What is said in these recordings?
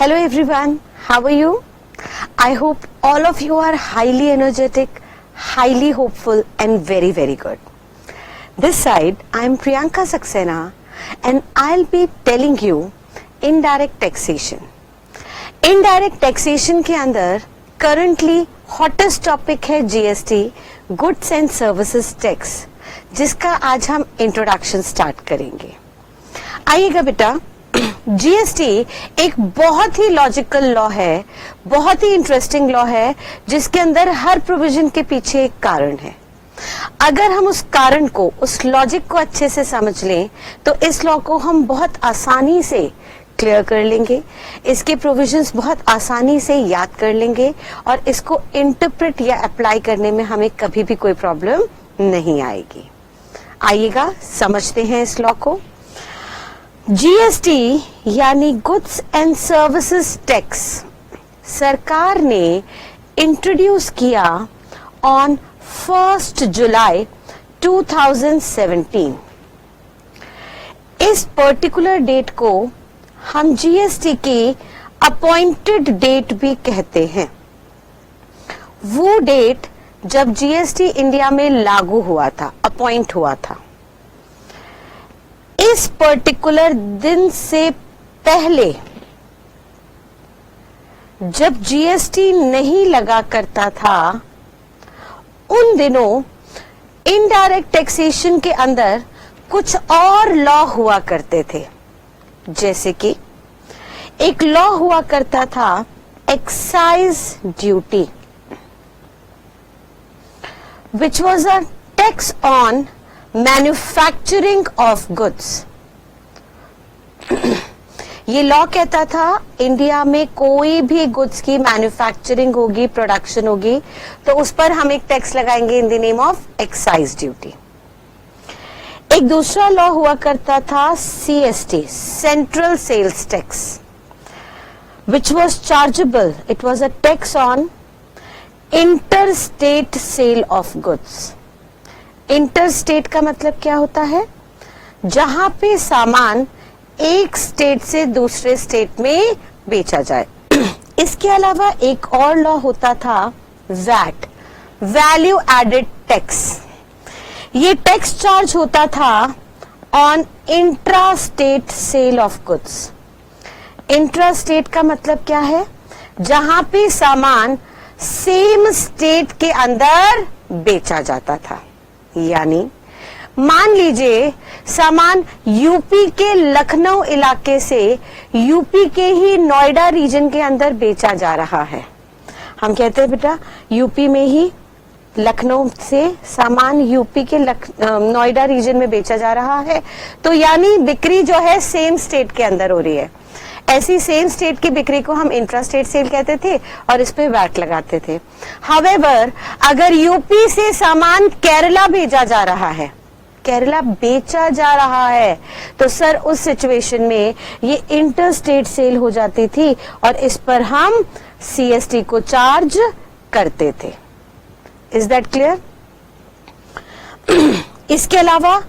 Hello everyone, how are you? I hope all of you are highly energetic, highly hopeful and very good. This side, I am Priyanka Saxena and I'll be telling you indirect taxation. Indirect taxation के अंदर currently hottest topic है GST, Goods and Services Tax, जिसका आज हम introduction start करेंगे. आइएगा बेटा, GST एक बहुत ही लॉजिकल लॉ है, बहुत ही इंटरेस्टिंग लॉ है, जिसके अंदर हर प्रोविजन के पीछे एक कारण है. अगर हम उस कारण को, उस लॉजिक को अच्छे से समझ लें तो इस लॉ को हम बहुत आसानी से क्लियर कर लेंगे, इसके प्रोविजंस बहुत आसानी से याद कर लेंगे और इसको इंटरप्रेट या अप्लाई करने में हमें कभी भी कोई प्रॉब्लम नहीं आएगी. आइएगा समझते हैं इस लॉ को. जीएसटी यानी गुड्स एंड सर्विसेज टैक्स सरकार ने इंट्रोड्यूस किया ऑन 1 जुलाई 2017. इस पर्टिकुलर डेट को हम जीएसटी की अपॉइंटेड डेट भी कहते हैं. वो डेट जब जीएसटी इंडिया में लागू हुआ था, अपॉइंट हुआ था. इस पर्टिकुलर दिन से पहले जब जीएसटी नहीं लगा करता था, उन दिनों इनडायरेक्ट टैक्सेशन के अंदर कुछ और लॉ हुआ करते थे. जैसे कि एक लॉ हुआ करता था excise duty, which was a tax on manufacturing of goods. ये लॉ कहता था इंडिया में कोई भी गुड्स की मैन्युफैक्चरिंग होगी, प्रोडक्शन होगी, तो उस पर हम एक टैक्स लगाएंगे in the name of excise duty. एक दूसरा लॉ हुआ करता था CST, central sales tax, which was chargeable. It was a tax on interstate sale of goods. Interstate का मतलब क्या होता है? जहां पे सामान एक स्टेट से दूसरे स्टेट में बेचा जाए. इसके अलावा एक और लॉ होता था वैट, वैल्यू एडेड टैक्स. ये टैक्स चार्ज होता था on intrastate sale of goods. Intrastate का मतलब क्या है? जहां पे सामान सेम स्टेट के अंदर बेचा जाता था. यानी मान लीजिए सामान यूपी के लखनऊ इलाके से यूपी के ही नोएडा रीजन के अंदर बेचा जा रहा है. हम कहते हैं बेटा यूपी में ही लखनऊ से सामान यूपी के नोएडा रीजन में बेचा जा रहा है, तो यानी बिक्री जो है सेम स्टेट के अंदर हो रही है. ऐसी सेम स्टेट की बिक्री को हम इंट्रा स्टेट सेल कहते थे और इस पे वैट लगाते थे. हावेवर अगर यूपी से सामान केरला भेजा जा रहा है, केरला बेचा जा रहा है, तो सर उस सिचुएशन में ये इंटर स्टेट सेल हो जाती थी और इस पर हम सीएसटी को चार्ज करते थे. Is that clear? इसके अलावा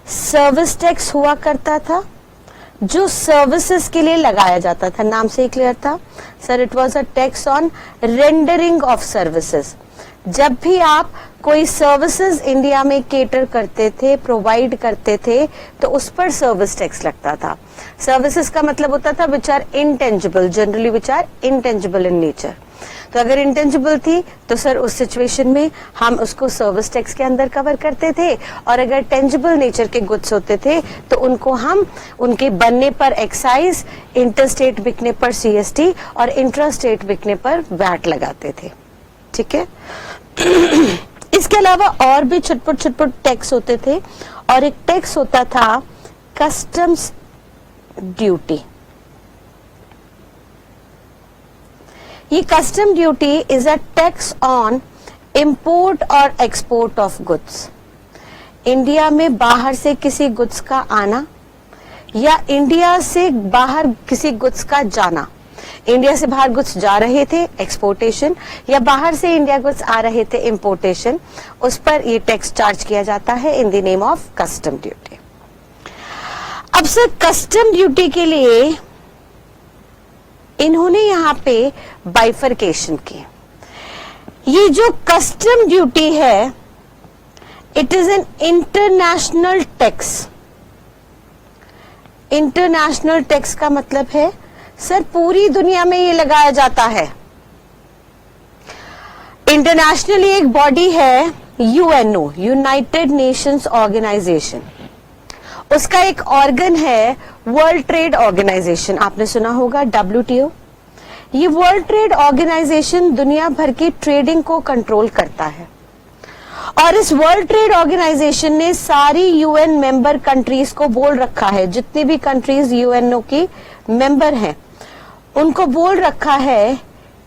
सर्विस टैक्स हुआ करता था जो सर्विसेज के लिए लगाया जाता था. नाम से ही क्लियर था sir. It was a tax on rendering of services. जब भी आप कोई सर्विसेज इंडिया में केटर करते थे, प्रोवाइड करते थे, तो उस पर सर्विस टैक्स लगता था. सर्विसेज का मतलब होता था which are intangible, generally which are intangible in nature. तो अगर इंटेंजिबल थी तो सर उस सिचुएशन में हम उसको सर्विस टैक्स के अंदर कवर करते थे, और अगर टेंजिबल नेचर के गुड्स होते थे तो उनको हम उनके बनने पर एक्साइज, इंटरस्टेट बिकने पर सीएसटी और इंट्रा स्टेट बिकने पर वैट लगाते थे. ठीक है. इसके अलावा और भी छुटपुट टैक्स होते थे, और एक टैक्स होता था कस्टम्स ड्यूटी. ये custom duty is a tax on import और एक्सपोर्ट ऑफ गुड्स. इंडिया में बाहर से किसी गुड्स का आना या इंडिया से बाहर किसी गुड्स का जाना. इंडिया से बाहर गुड्स जा रहे थे, एक्सपोर्टेशन, या बाहर से इंडिया गुड्स आ रहे थे, इंपोर्टेशन, उस पर ये टैक्स चार्ज किया जाता है इन the name of custom duty. अब सर कस्टम ड्यूटी के लिए इन्होंने यहाँ पे बाइफरकेशन की। ये जो कस्टम ड्यूटी है, it is an international tax. International tax का मतलब है सर पूरी दुनिया में ये लगाया जाता है। इंटरनेशनली एक बॉडी है यूएनओ, यूनाइटेड नेशंस ऑर्गेनाइजेशन, उसका एक ऑर्गन है वर्ल्ड ट्रेड ऑर्गेनाइजेशन, आपने सुना होगा WTO। ये वर्ल्ड ट्रेड ऑर्गेनाइजेशन दुनिया भर की ट्रेडिंग को कंट्रोल करता है और इस वर्ल्ड ट्रेड ऑर्गेनाइजेशन ने सारी यूएन मेंबर कंट्रीज को बोल रखा है, जितनी भी कंट्रीज यूएनओ की मेंबर हैं उनको बोल रखा है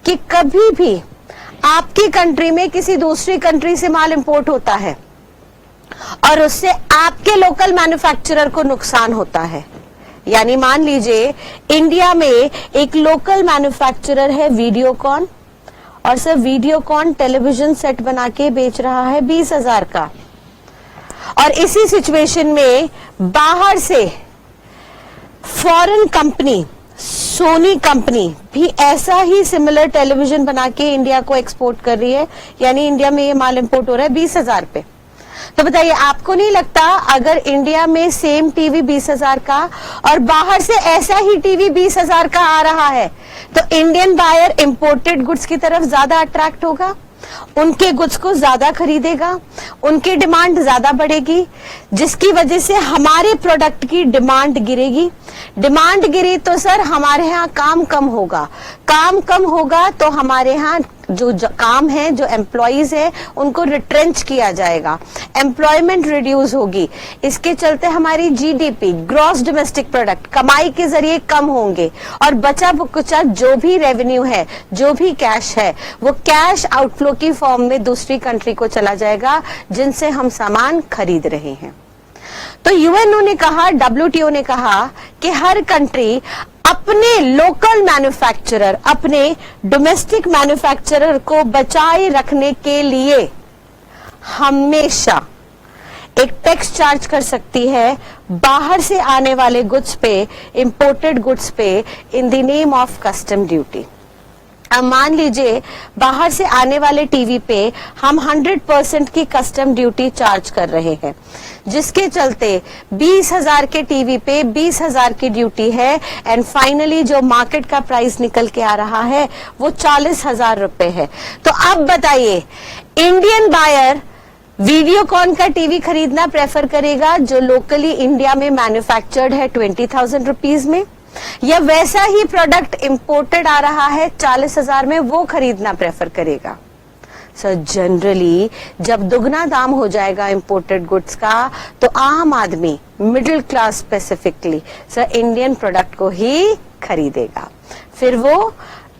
कि कभी भी आपकी कंट्री में किसी दूसरी कंट्री से माल इंपोर्ट होता है और उससे आपके लोकल मैन्युफैक्चरर को नुकसान होता है। यानी मान लीजिए इंडिया में एक लोकल मैन्युफैक्चरर है वीडियोकॉन, और सर वीडियोकॉन टेलीविजन सेट बना के बेच रहा है 20,000 का, और इसी सिचुएशन में बाहर से फॉरेन कंपनी सोनी कंपनी भी ऐसा ही सिमिलर टेलीविजन बना के इंडिया को एक्सपोर्ट कर रही है, यानी इंडिया में ये माल इंपोर्ट हो रहा है 20,000 पे। तो बताइए, आपको नहीं लगता अगर इंडिया में सेम टीवी 20,000 का और बाहर से ऐसा ही टीवी 20,000 का आ रहा है तो इंडियन बायर इंपोर्टेड गुड्स की तरफ ज्यादा अट्रैक्ट होगा, उनके गुड्स को ज्यादा खरीदेगा, उनकी डिमांड ज्यादा बढ़ेगी, जिसकी वजह से हमारे प्रोडक्ट की डिमांड गिरेगी। डिमांड गिरी तो सर हमारे यहाँ काम कम होगा, काम कम होगा तो हमारे यहाँ जो काम है, जो एम्प्लॉइज है उनको रिट्रेंच किया जाएगा, एम्प्लॉयमेंट रिड्यूस होगी। इसके चलते हमारी जीडीपी, ग्रॉस डोमेस्टिक प्रोडक्ट, कमाई के जरिए कम होंगे और बचा कुचा जो भी रेवेन्यू है, जो भी कैश है, वो कैश आउटफ्लो की फॉर्म में दूसरी कंट्री को चला जाएगा जिनसे हम सामान खरीद रहे हैं। तो यूएनओ ने कहा, WTO ने कहा कि हर कंट्री अपने लोकल मैन्युफैक्चरर, अपने डोमेस्टिक मैन्युफैक्चरर को बचाए रखने के लिए हमेशा एक टैक्स चार्ज कर सकती है बाहर से आने वाले गुड्स पे, इंपोर्टेड गुड्स पे, इन the name of custom duty. अब मान लीजिए बाहर से आने वाले टीवी पे हम 100% की कस्टम ड्यूटी चार्ज कर रहे हैं, जिसके चलते 20,000 के टीवी पे 20,000 की ड्यूटी है एंड फाइनली जो मार्केट का प्राइस निकल के आ रहा है वो 40,000 रुपए है। तो अब बताइए, इंडियन बायर वीडियोकॉन का टीवी खरीदना प्रेफर करेगा जो लोकली इंडिया में मैन्युफैक्चर्ड है 20,000 रुपीज में, या वैसा ही प्रोडक्ट इंपोर्टेड आ रहा है 40,000 में, वो खरीदना प्रेफर करेगा? सर जनरली जब दुगना दाम हो जाएगा इंपोर्टेड गुड्स का तो आम आदमी, middle class specifically, sir Indian product को ही खरीदेगा। फिर वो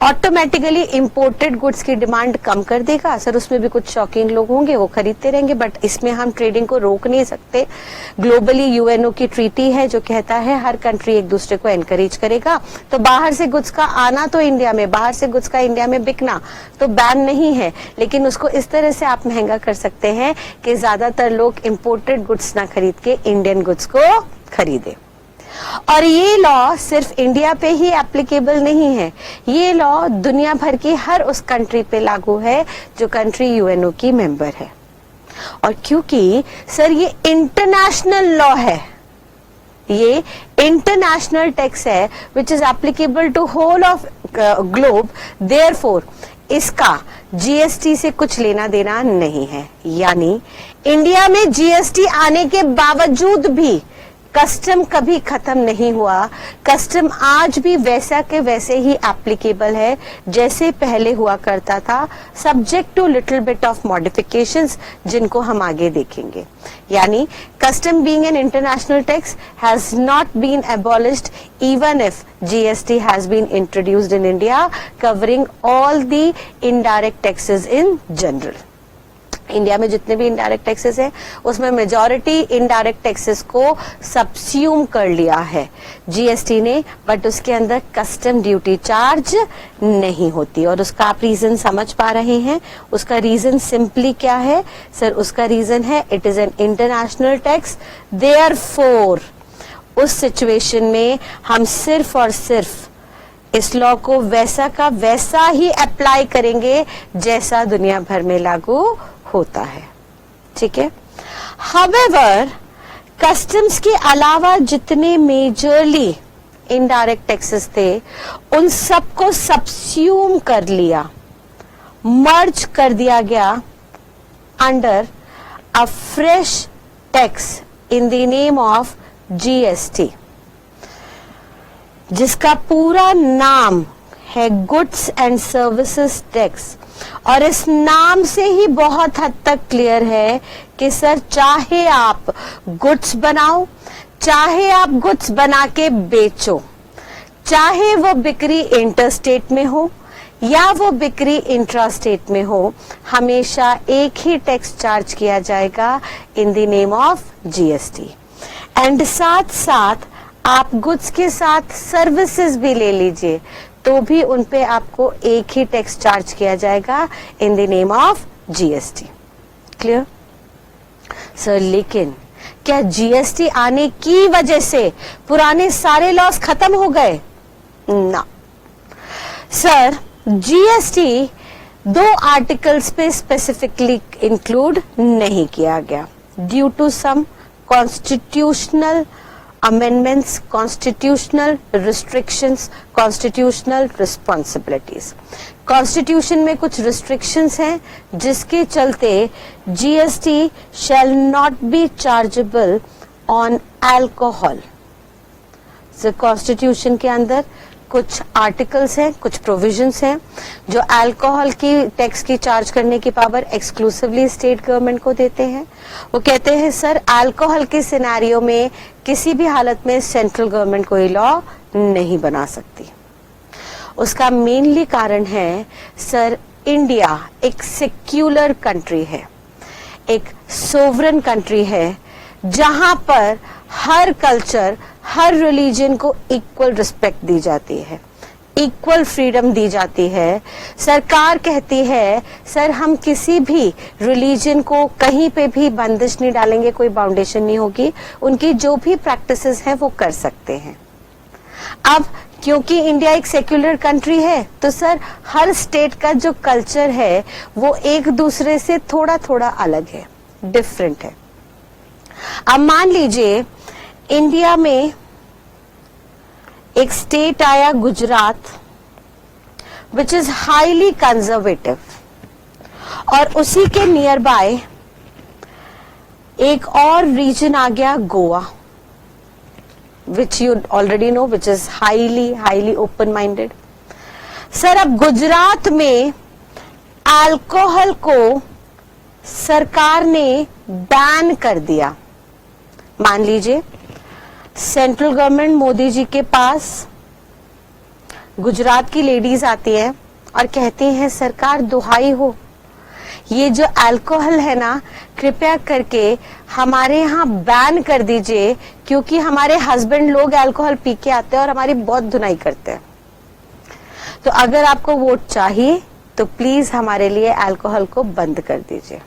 ऑटोमेटिकली इंपोर्टेड गुड्स की डिमांड कम कर देगा। सर उसमें भी कुछ शौकीन लोग होंगे, वो खरीदते रहेंगे, बट इसमें हम ट्रेडिंग को रोक नहीं सकते। ग्लोबली यूएनओ की ट्रीटी है जो कहता है हर कंट्री एक दूसरे को एनकरेज करेगा। तो बाहर से गुड्स का आना तो इंडिया में, बाहर से गुड्स का इंडिया में बिकना तो बैन नहीं है, लेकिन उसको इस तरह से आप महंगा कर सकते हैं कि ज्यादातर लोग इंपोर्टेड गुड्स ना खरीद के इंडियन गुड्स को खरीदे। और ये लॉ सिर्फ इंडिया पे ही एप्लीकेबल नहीं है, ये लॉ दुनिया भर की हर उस कंट्री पे लागू है जो कंट्री यूएनओ की मेंबर है। और क्योंकि सर ये इंटरनेशनल लॉ है, ये इंटरनेशनल टैक्स है which is applicable to whole of globe, therefore इसका जीएसटी से कुछ लेना देना नहीं है। यानी इंडिया में जीएसटी आने के बावजूद भी कस्टम कभी खत्म नहीं हुआ, कस्टम आज भी वैसा के वैसे ही एप्लीकेबल है जैसे पहले हुआ करता था, subject to little bit of modifications जिनको हम आगे देखेंगे। यानी custom being an international tax has not been abolished even if GST has been introduced in India, covering all the indirect taxes in general. India में जितने भी indirect taxes हैं उसमें मेजॉरिटी इनडायरेक्ट टैक्सेस को सबस्यूम कर लिया है जीएसटी ने, बट उसके अंदर कस्टम ड्यूटी चार्ज नहीं होती। और उसका आप रीजन समझ पा रहे हैं, उसका रीजन सिंपली क्या है सर? उसका रीजन है it is an international tax, therefore उस सिचुएशन में हम सिर्फ और सिर्फ इस लॉ को वैसा का वैसा ही अप्लाई करेंगे जैसा दुनिया भर में लागू होता है, ठीक है। हाउएवर कस्टम्स के अलावा जितने मेजरली इनडायरेक्ट टैक्सेस थे उन सबको सबस्यूम कर लिया, मर्ज कर दिया गया under a fresh tax in the name of GST, जिसका पूरा नाम है गुड्स एंड सर्विसेज टैक्स। और इस नाम से ही बहुत हद तक क्लियर है कि सर चाहे आप गुड्स बनाओ, चाहे आप गुड्स बना के बेचो, चाहे वो बिक्री इंटरस्टेट में हो या वो बिक्री इंट्रास्टेट में हो, हमेशा एक ही टैक्स चार्ज किया जाएगा इन the name of GST. And साथ साथ आप गुड्स के साथ सर्विसेज भी ले लीजिए तो भी उन पे आपको एक ही टैक्स चार्ज किया जाएगा इन the name of GST. Clear sir? लेकिन क्या जीएसटी आने की वजह से पुराने सारे लॉस खत्म हो गए? ना सर, जीएसटी 2 आर्टिकल्स पे स्पेसिफिकली इंक्लूड नहीं किया गया due to some constitutional amendments, constitutional restrictions, constitutional responsibilities। Constitution में कुछ रिस्ट्रिक्शंस हैं जिसके चलते GST shall not be chargeable on alcohol। Constitution के अंदर कुछ आर्टिकल्स हैं, कुछ प्रोविजंस हैं जो अल्कोहल की टैक्स की चार्ज करने की पावर एक्सक्लूसिवली स्टेट गवर्नमेंट को देते हैं। वो कहते हैं सर अल्कोहल के सिनेरियो में किसी भी हालत में सेंट्रल गवर्नमेंट कोई लॉ नहीं बना सकती। उसका मेनली कारण है सर इंडिया एक सेक्युलर कंट्री है, एक सोवरेन कंट्री है जहां पर हर कल्चर, हर रिलीजन को इक्वल रिस्पेक्ट दी जाती है, इक्वल फ्रीडम दी जाती है। सरकार कहती है सर हम किसी भी रिलीजन को कहीं पे भी बंदिश नहीं डालेंगे, कोई बाउंडेशन नहीं होगी, उनकी जो भी प्रैक्टिसेस हैं वो कर सकते हैं। अब क्योंकि इंडिया एक सेक्युलर कंट्री है तो सर हर स्टेट का जो कल्चर है वो एक दूसरे से थोड़ा थोड़ा अलग है, डिफरेंट है। अब मान लीजिए इंडिया में एक स्टेट आया Gujarat which is highly conservative, और उसी के नियर बाय एक और रीजन आ गया Goa which you already know which is highly open minded. Sir अब गुजरात में अल्कोहल को सरकार ने बैन कर दिया। मान लीजिए सेंट्रल गवर्नमेंट मोदी जी के पास गुजरात की लेडीज आती हैं और कहती हैं सरकार दुहाई हो, ये जो अल्कोहल है ना कृपया करके हमारे यहाँ बैन कर दीजिए क्योंकि हमारे हस्बैंड लोग अल्कोहल पी के आते हैं और हमारी बहुत धुनाई करते हैं। तो अगर आपको वोट चाहिए तो प्लीज हमारे लिए अल्कोहल को बंद कर दीजिए।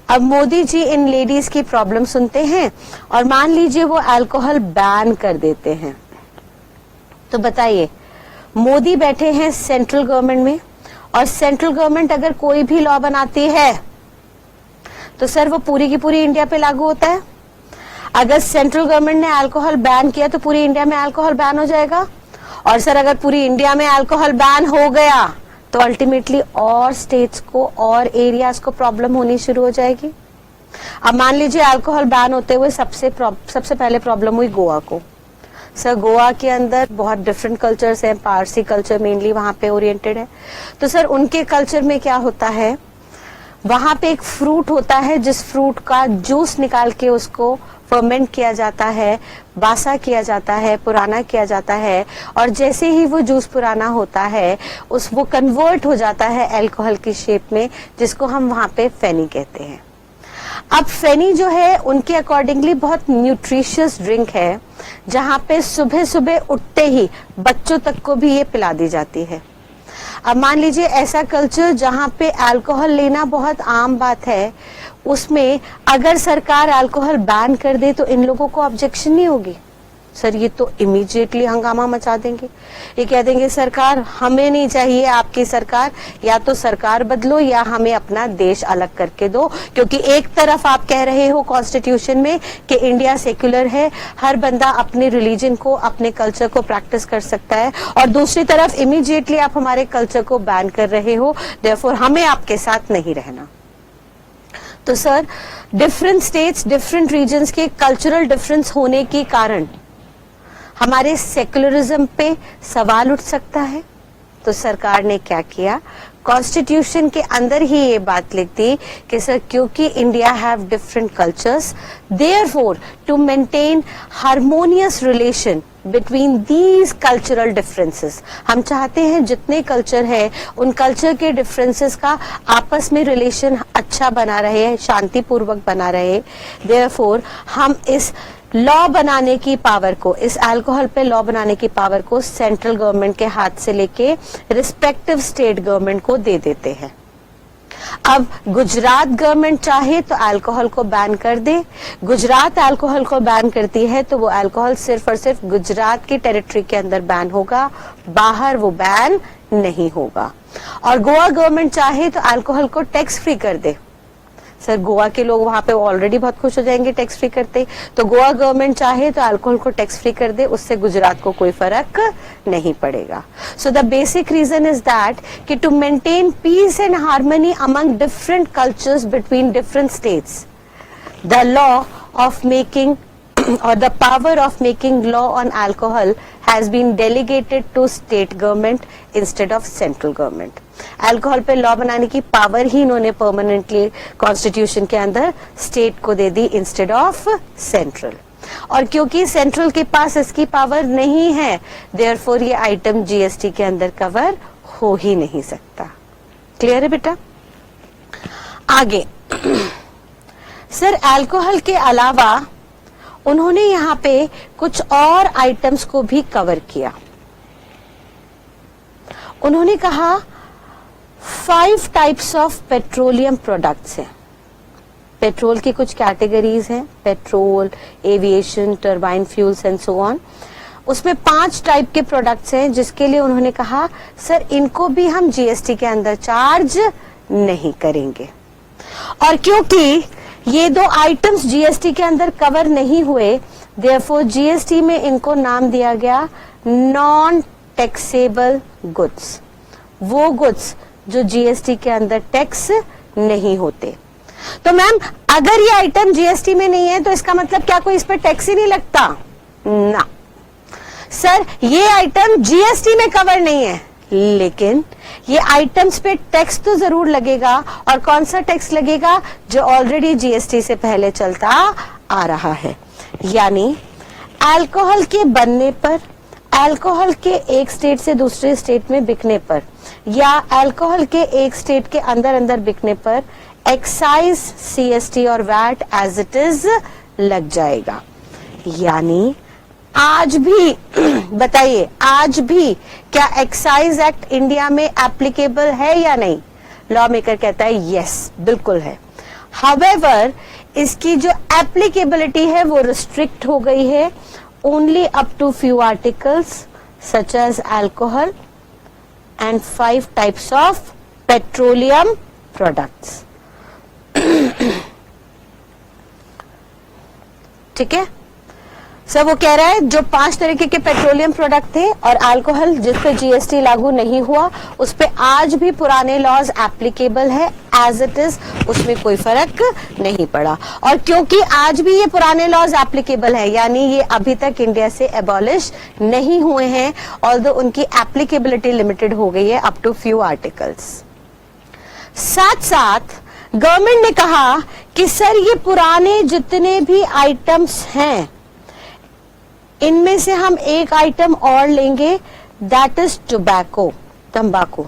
अब मोदी जी इन लेडीज की प्रॉब्लम सुनते हैं और मान लीजिए वो अल्कोहल बैन कर देते हैं, तो बताइए मोदी बैठे हैं सेंट्रल गवर्नमेंट में और सेंट्रल गवर्नमेंट अगर कोई भी लॉ बनाती है तो सर वो पूरी की पूरी इंडिया पे लागू होता है। अगर सेंट्रल गवर्नमेंट ने अल्कोहल बैन किया तो पूरी इंडिया में अल्कोहल बैन हो जाएगा, और सर अगर पूरी इंडिया में अल्कोहल बैन हो गया तो अल्टीमेटली और स्टेट्स को और एरियाज को प्रॉब्लम होनी शुरू हो जाएगी। अब मान लीजिए अल्कोहल बैन होते हुए सबसे पहले प्रॉब्लम हुई गोवा को। सर गोवा के अंदर बहुत डिफरेंट कल्चर्स हैं, पारसी कल्चर मेनली वहां पे ओरिएंटेड है। तो सर उनके कल्चर में क्या होता है, वहां पे एक फ्रूट होता है जिस फ्रूट का जूस निकाल के उसको फर्मेंट किया जाता है, बासा किया जाता है, पुराना किया जाता है, और जैसे ही वो जूस पुराना होता है वो कन्वर्ट हो जाता है अल्कोहल की शेप में, जिसको हम वहां पे फेनी कहते हैं। अब फेनी जो है उनके अकॉर्डिंगली बहुत न्यूट्रिशियस ड्रिंक है जहां पे सुबह सुबह उठते ही बच्चों तक को भी ये पिला दी जाती है। अब मान लीजिए ऐसा कल्चर जहां पे अल्कोहल लेना बहुत आम बात है, उसमें अगर सरकार अल्कोहल बैन कर दे तो इन लोगों को ऑब्जेक्शन नहीं होगी। सर ये तो इमीडिएटली हंगामा मचा देंगे, ये कह देंगे सरकार हमें नहीं चाहिए आपकी सरकार, या तो सरकार बदलो या हमें अपना देश अलग करके दो। क्योंकि एक तरफ आप कह रहे हो कॉन्स्टिट्यूशन में कि इंडिया सेक्युलर है, हर बंदा अपने रिलीजन को, अपने कल्चर को प्रैक्टिस कर सकता है, और दूसरी तरफ इमीडिएटली आप हमारे कल्चर को बैन कर रहे हो, देयरफॉर हमें आपके साथ नहीं रहना। तो sir different states, different regions के कल्चरल डिफरेंस होने के कारण हमारे सेक्युलरिज्म पे सवाल उठ सकता है। तो सरकार ने क्या किया, कॉन्स्टिट्यूशन के अंदर ही ये बात लिख दी कि सर क्योंकि India have different cultures, therefore to maintain harmonious relation between these cultural differences, हम चाहते हैं जितने कल्चर है उन कल्चर के डिफरेंसेस का आपस में रिलेशन अच्छा बना रहे, शांतिपूर्वक बना रहे। देयरफॉर हम इस लॉ बनाने की पावर को, इस अल्कोहल पे लॉ बनाने की पावर को सेंट्रल गवर्नमेंट के हाथ से लेके रिस्पेक्टिव स्टेट गवर्नमेंट को दे देते हैं। अब गुजरात गवर्नमेंट चाहे तो अल्कोहल को बैन कर दे, गुजरात अल्कोहल को बैन करती है तो वो अल्कोहल सिर्फ और सिर्फ गुजरात की टेरिटरी के अंदर बैन होगा, बाहर वो बैन नहीं होगा। और गोवा गवर्नमेंट चाहे तो अल्कोहल को टैक्स फ्री कर दे। सर गोवा के लोग वहां पे ऑलरेडी बहुत खुश हो जाएंगे टैक्स फ्री करते, तो गोवा गवर्नमेंट चाहे तो अल्कोहल को टैक्स फ्री कर दे, उससे गुजरात को कोई फर्क नहीं पड़ेगा। So the basic reason is that कि to maintain peace and harmony among different cultures between different states, the law of making or the power of making law on alcohol has been delegated to state government instead of central government. Alcohol पे law बनाने की power ही इन्होंने permanently constitution के अंदर state को दे दी instead of central. और क्योंकि central के पास इसकी पावर नहीं है, देयरफॉर ये आइटम जीएसटी के अंदर कवर हो ही नहीं सकता। क्लियर है बेटा? आगे सर अल्कोहल के अलावा उन्होंने यहाँ पे कुछ और आइटम्स को भी कवर किया। उन्होंने कहा 5 टाइप्स ऑफ पेट्रोलियम प्रोडक्ट्स हैं। पेट्रोल की कुछ कैटेगरीज हैं, petrol, aviation, turbine fuels and so on. उसमें 5 टाइप के प्रोडक्ट्स हैं जिसके लिए उन्होंने कहा सर इनको भी हम जीएसटी के अंदर चार्ज नहीं करेंगे। और क्योंकि ये 2 आइटम्स जीएसटी के अंदर कवर नहीं हुए, देयरफॉर जीएसटी में इनको नाम दिया गया नॉन टैक्सेबल गुड्स, वो गुड्स जो जीएसटी के अंदर टैक्स नहीं होते। तो मैम अगर ये आइटम जीएसटी में नहीं है तो इसका मतलब क्या कोई इस पर टैक्स ही नहीं लगता? ना सर, ये आइटम जीएसटी में कवर नहीं है, लेकिन ये आइटम्स पे टैक्स तो जरूर लगेगा। और कौन सा टैक्स लगेगा? जो ऑलरेडी जीएसटी से पहले चलता आ रहा है। यानी अल्कोहल के बनने पर, अल्कोहल के एक स्टेट से दूसरे स्टेट में बिकने पर, या अल्कोहल के एक स्टेट के अंदर अंदर बिकने पर एक्साइज, सीएसटी और वैट एज इट इज लग जाएगा। यानी आज भी बताइए, आज भी क्या एक्साइज एक्ट इंडिया में एप्लीकेबल है या नहीं? लॉ मेकर कहता है यस, बिल्कुल है। हाउएवर इसकी जो एप्लीकेबिलिटी है वो रिस्ट्रिक्ट हो गई है only up to few articles such as alcohol and 5 types of petroleum products. ठीक है सर, वो कह रहा है जो 5 तरीके के पेट्रोलियम प्रोडक्ट थे और अल्कोहल जिस पे जीएसटी लागू नहीं हुआ, उस पे आज भी पुराने लॉज एप्लीकेबल है एज इट इज, उसमें कोई फर्क नहीं पड़ा। और क्योंकि आज भी ये पुराने लॉज एप्लीकेबल है, यानी ये अभी तक इंडिया से एबॉलिश नहीं हुए हैं, ऑल्दो उनकी एप्लीकेबिलिटी लिमिटेड हो गई है अप टू फ्यू आर्टिकल्स। साथ साथ गवर्नमेंट ने कहा कि सर ये पुराने जितने भी आइटम्स हैं इनमें से हम एक आइटम और लेंगे, दैट इज टोबैको, तंबाकू।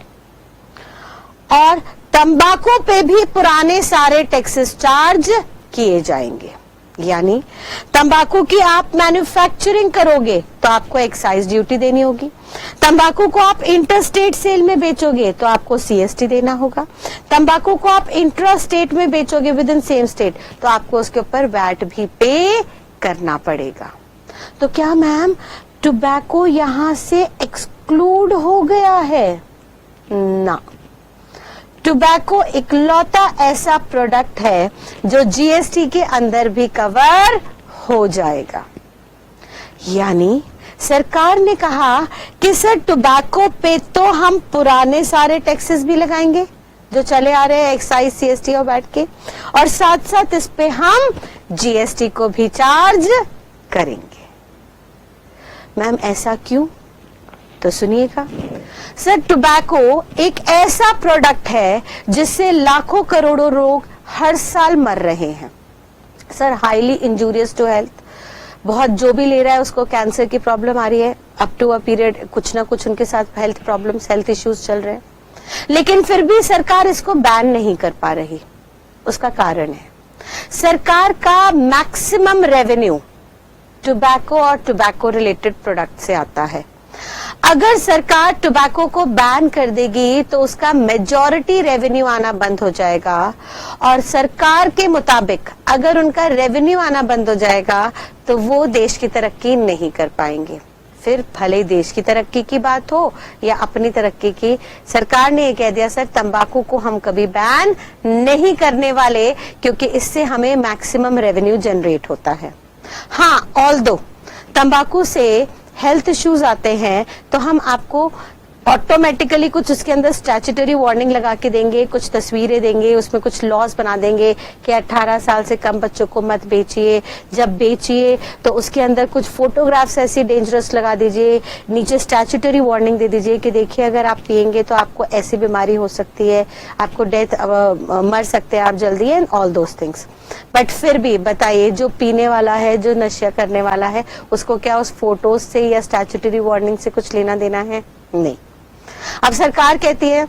और तंबाकू पे भी पुराने सारे टैक्सेस चार्ज किए जाएंगे। यानी तंबाकू की आप मैन्युफैक्चरिंग करोगे तो आपको एक्साइज ड्यूटी देनी होगी, तंबाकू को आप इंटर स्टेट सेल में बेचोगे तो आपको सीएसटी देना होगा, तंबाकू को आप इंट्रा स्टेट में बेचोगे विद इन सेम स्टेट तो आपको उसके ऊपर वैट भी पे करना पड़ेगा। तो क्या मैम टोबैको यहां से एक्सक्लूड हो गया है? ना, टोबैको इकलौता ऐसा प्रोडक्ट है जो जीएसटी के अंदर भी कवर हो जाएगा। यानी सरकार ने कहा कि सर टोबैको पे तो हम पुराने सारे टैक्सेस भी लगाएंगे जो चले आ रहे हैं, एक्साइज, सीएसटी और वैट के, और साथ साथ इस पे हम जीएसटी को भी चार्ज करेंगे। मैम ऐसा क्यों? तो सुनिएगा सर, टोबैको एक ऐसा प्रोडक्ट है जिससे लाखों करोड़ों लोग हर साल मर रहे हैं। Sir highly injurious to health, बहुत जो भी ले रहा है उसको कैंसर की प्रॉब्लम आ रही है, अप टू अ पीरियड कुछ ना कुछ उनके साथ हेल्थ प्रॉब्लम्स, हेल्थ इश्यूज चल रहे हैं, लेकिन फिर भी सरकार इसको बैन नहीं कर पा रही। उसका कारण है सरकार का मैक्सिमम रेवेन्यू टोबैको और टोबैको रिलेटेड प्रोडक्ट से आता है। अगर सरकार टोबैको को बैन कर देगी तो उसका मेजॉरिटी रेवेन्यू आना बंद हो जाएगा, और सरकार के मुताबिक अगर उनका रेवेन्यू आना बंद हो जाएगा तो वो देश की तरक्की नहीं कर पाएंगे। फिर भले देश की तरक्की की बात हो या अपनी तरक्की की, सरकार ने ये कह दिया सर तंबाकू को हम कभी बैन नहीं करने वाले क्योंकि इससे हमें मैक्सिमम रेवेन्यू जनरेट होता है। हाँ, ऑल्दो तंबाकू से हेल्थ इश्यूज आते हैं तो हम आपको ऑटोमेटिकली कुछ उसके अंदर स्टैट्यूटरी वार्निंग लगा के देंगे, कुछ तस्वीरें देंगे, उसमें कुछ लॉज बना देंगे कि 18 साल से कम बच्चों को मत बेचिए, जब बेचिए तो उसके अंदर कुछ फोटोग्राफ्स ऐसी डेंजरस लगा दीजिए, नीचे स्टैट्यूटरी वार्निंग दे दीजिए कि देखिए अगर आप पिएंगे तो आपको ऐसी बीमारी हो सकती है, आपको डेथ मर सकते हैं आप जल्दी, and all those things. But फिर भी बताइए जो पीने वाला है, जो नशा करने वाला है, उसको क्या उस फोटोज से या स्टैट्यूटरी वार्निंग से कुछ लेना देना है? नहीं। अब सरकार कहती है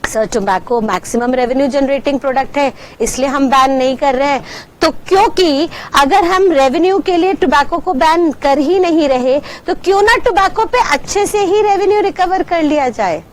sir tobacco maximum revenue generating product है इसलिए हम बैन नहीं कर रहे हैं, तो क्योंकि अगर हम रेवेन्यू के लिए टोबैको को बैन कर ही नहीं रहे तो क्यों ना टोबैको पे अच्छे से ही रेवेन्यू रिकवर कर लिया जाए।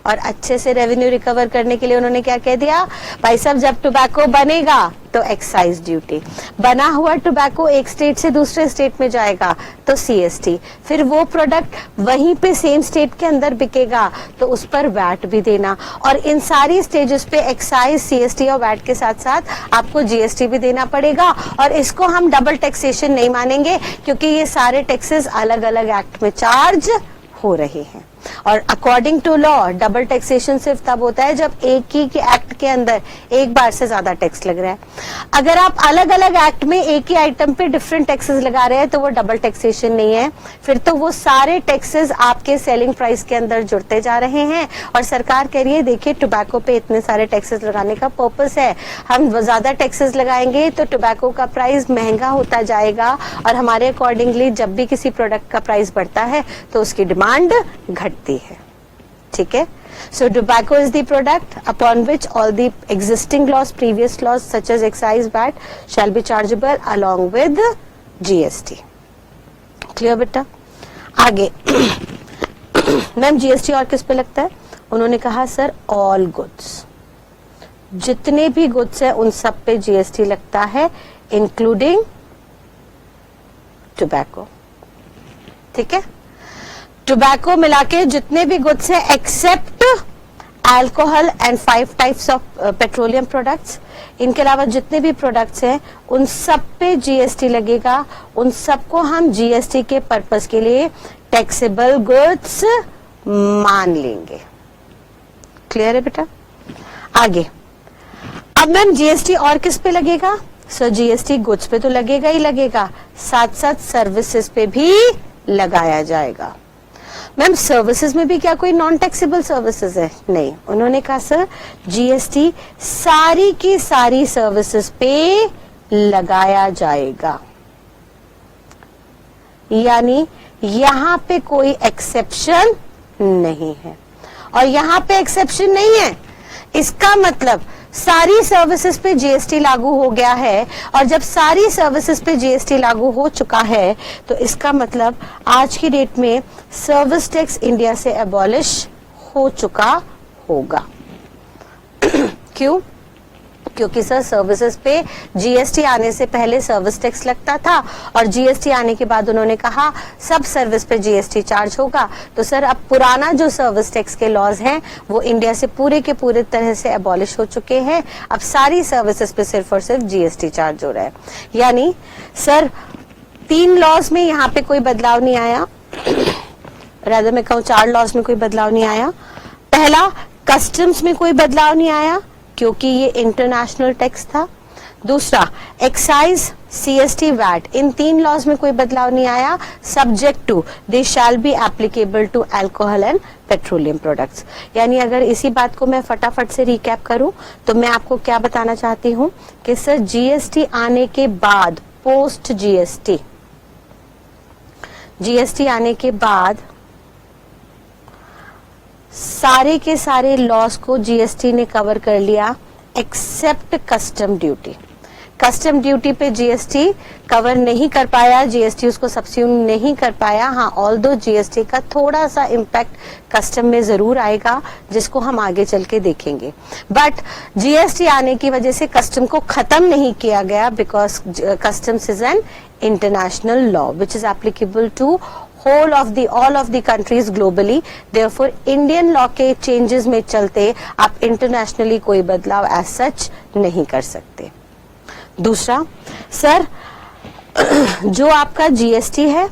और अच्छे से रेवेन्यू रिकवर करने के लिए उन्होंने क्या कह दिया, भाई साहब जब टोबैको बनेगा तो एक्साइज ड्यूटी, बना हुआ टोबैको एक स्टेट से दूसरे स्टेट में जाएगा तो सीएसटी, फिर वो प्रोडक्ट वहीं पे सेम स्टेट के अंदर बिकेगा तो उस पर वैट भी देना, और इन सारी स्टेजेस पे एक्साइज, सीएसटी और वैट के साथ साथ आपको जीएसटी भी देना पड़ेगा। और इसको हम डबल टैक्सेशन नहीं मानेंगे क्योंकि ये सारे टैक्सेस अलग अलग एक्ट में चार्ज हो रहे हैं। और according to law double taxation सिर्फ तब होता है जब एक ही के एक्ट के अंदर एक बार से ज्यादा टैक्स लग रहा है। अगर आप अलग अलग एक्ट में एक ही आइटम पे डिफरेंट टैक्सेस लगा रहे हैं तो वो डबल टैक्सेशन नहीं है, फिर तो वो सारे टैक्सेस आपके सेलिंग प्राइस के अंदर जुड़ते जा रहे हैं। और सरकार कह रही है देखिए टोबैको पे इतने सारे टैक्सेस लगाने का पर्पस है, हम ज्यादा टैक्सेस लगाएंगे तो टोबैको का प्राइस महंगा होता जाएगा, और हमारे अकॉर्डिंगली जब भी किसी प्रोडक्ट का प्राइस बढ़ता है तो उसकी डिमांड घटती है। ठीक है, so tobacco is the product upon which all the existing laws, previous laws such as excise, VAT shall be chargeable along with GST. Clear बेटा? आगे मैम जीएसटी और किस पे लगता है? उन्होंने कहा सर ऑल गुड्स, जितने भी गुड्स है उन सब पे जीएसटी लगता है इंक्लूडिंग टोबैको। ठीक है, टोबैको मिला के जितने भी गुड्स हैं except alcohol and 5 types of petroleum products, इनके अलावा जितने भी प्रोडक्ट्स हैं उन सब पे जीएसटी लगेगा, उन सबको हम जीएसटी के पर्पस के लिए टैक्सेबल गुड्स मान लेंगे। क्लियर है बेटा? आगे अब मैम जीएसटी और किस पे लगेगा? सो जीएसटी गुड्स पे तो लगेगा ही लगेगा, साथ साथ सर्विसेज पे भी लगाया जाएगा। मैम सर्विसेज में भी क्या कोई नॉन टैक्सेबल सर्विसेज है? नहीं, उन्होंने कहा सर जीएसटी सारी की सारी सर्विसेज पे लगाया जाएगा, यानी यहां पे कोई एक्सेप्शन नहीं है। और यहां पे एक्सेप्शन नहीं है इसका मतलब सारी सर्विसेज पे जीएसटी लागू हो गया है, और जब सारी सर्विसेज पे जीएसटी लागू हो चुका है तो इसका मतलब आज की डेट में सर्विस टैक्स इंडिया से एबॉलिश हो चुका होगा। क्यों? क्योंकि सर सर्विसेज पे जीएसटी आने से पहले सर्विस टैक्स लगता था और जीएसटी आने के बाद उन्होंने कहा सब सर्विस पे जीएसटी चार्ज होगा। तो सर अब पुराना जो सर्विस टैक्स के लॉज हैं वो इंडिया से पूरे के पूरे तरह से एबॉलिश हो चुके हैं। अब सारी सर्विसेज पे सिर्फ और सिर्फ जीएसटी चार्ज हो रहा है। यानी सर 3 लॉज में यहाँ पे कोई बदलाव नहीं आया, रादर मैं कहूँ 4 लॉज में कोई बदलाव नहीं आया। पहला, कस्टम्स में कोई बदलाव नहीं आया क्योंकि ये इंटरनेशनल टैक्स था। दूसरा, एक्साइज, सीएसटी, वैट, इन 3 लॉज में कोई बदलाव नहीं आया। Subject to they shall be applicable to alcohol and petroleum products. यानी अगर इसी बात को मैं फटाफट से रिकैप करूं तो मैं आपको क्या बताना चाहती हूं कि सर जीएसटी आने के बाद, पोस्ट जीएसटी आने के बाद सारे के सारे लॉस को जीएसटी ने कवर कर लिया except custom duty. Custom duty पे जीएसटी कवर नहीं कर पाया, जीएसटी उसको सब्स्यूम नहीं कर पाया। हाँ, ऑल्दो जीएसटी का थोड़ा सा इम्पैक्ट कस्टम में जरूर आएगा जिसको हम आगे चल के देखेंगे, बट जीएसटी आने की वजह से कस्टम को खत्म नहीं किया गया because customs is an international law which is applicable to all of the countries globally. Therefore Indian law के changes में चलते आप internationally कोई बदलाव as such नहीं कर सकते। दूसरा, सर जो आपका जीएसटी है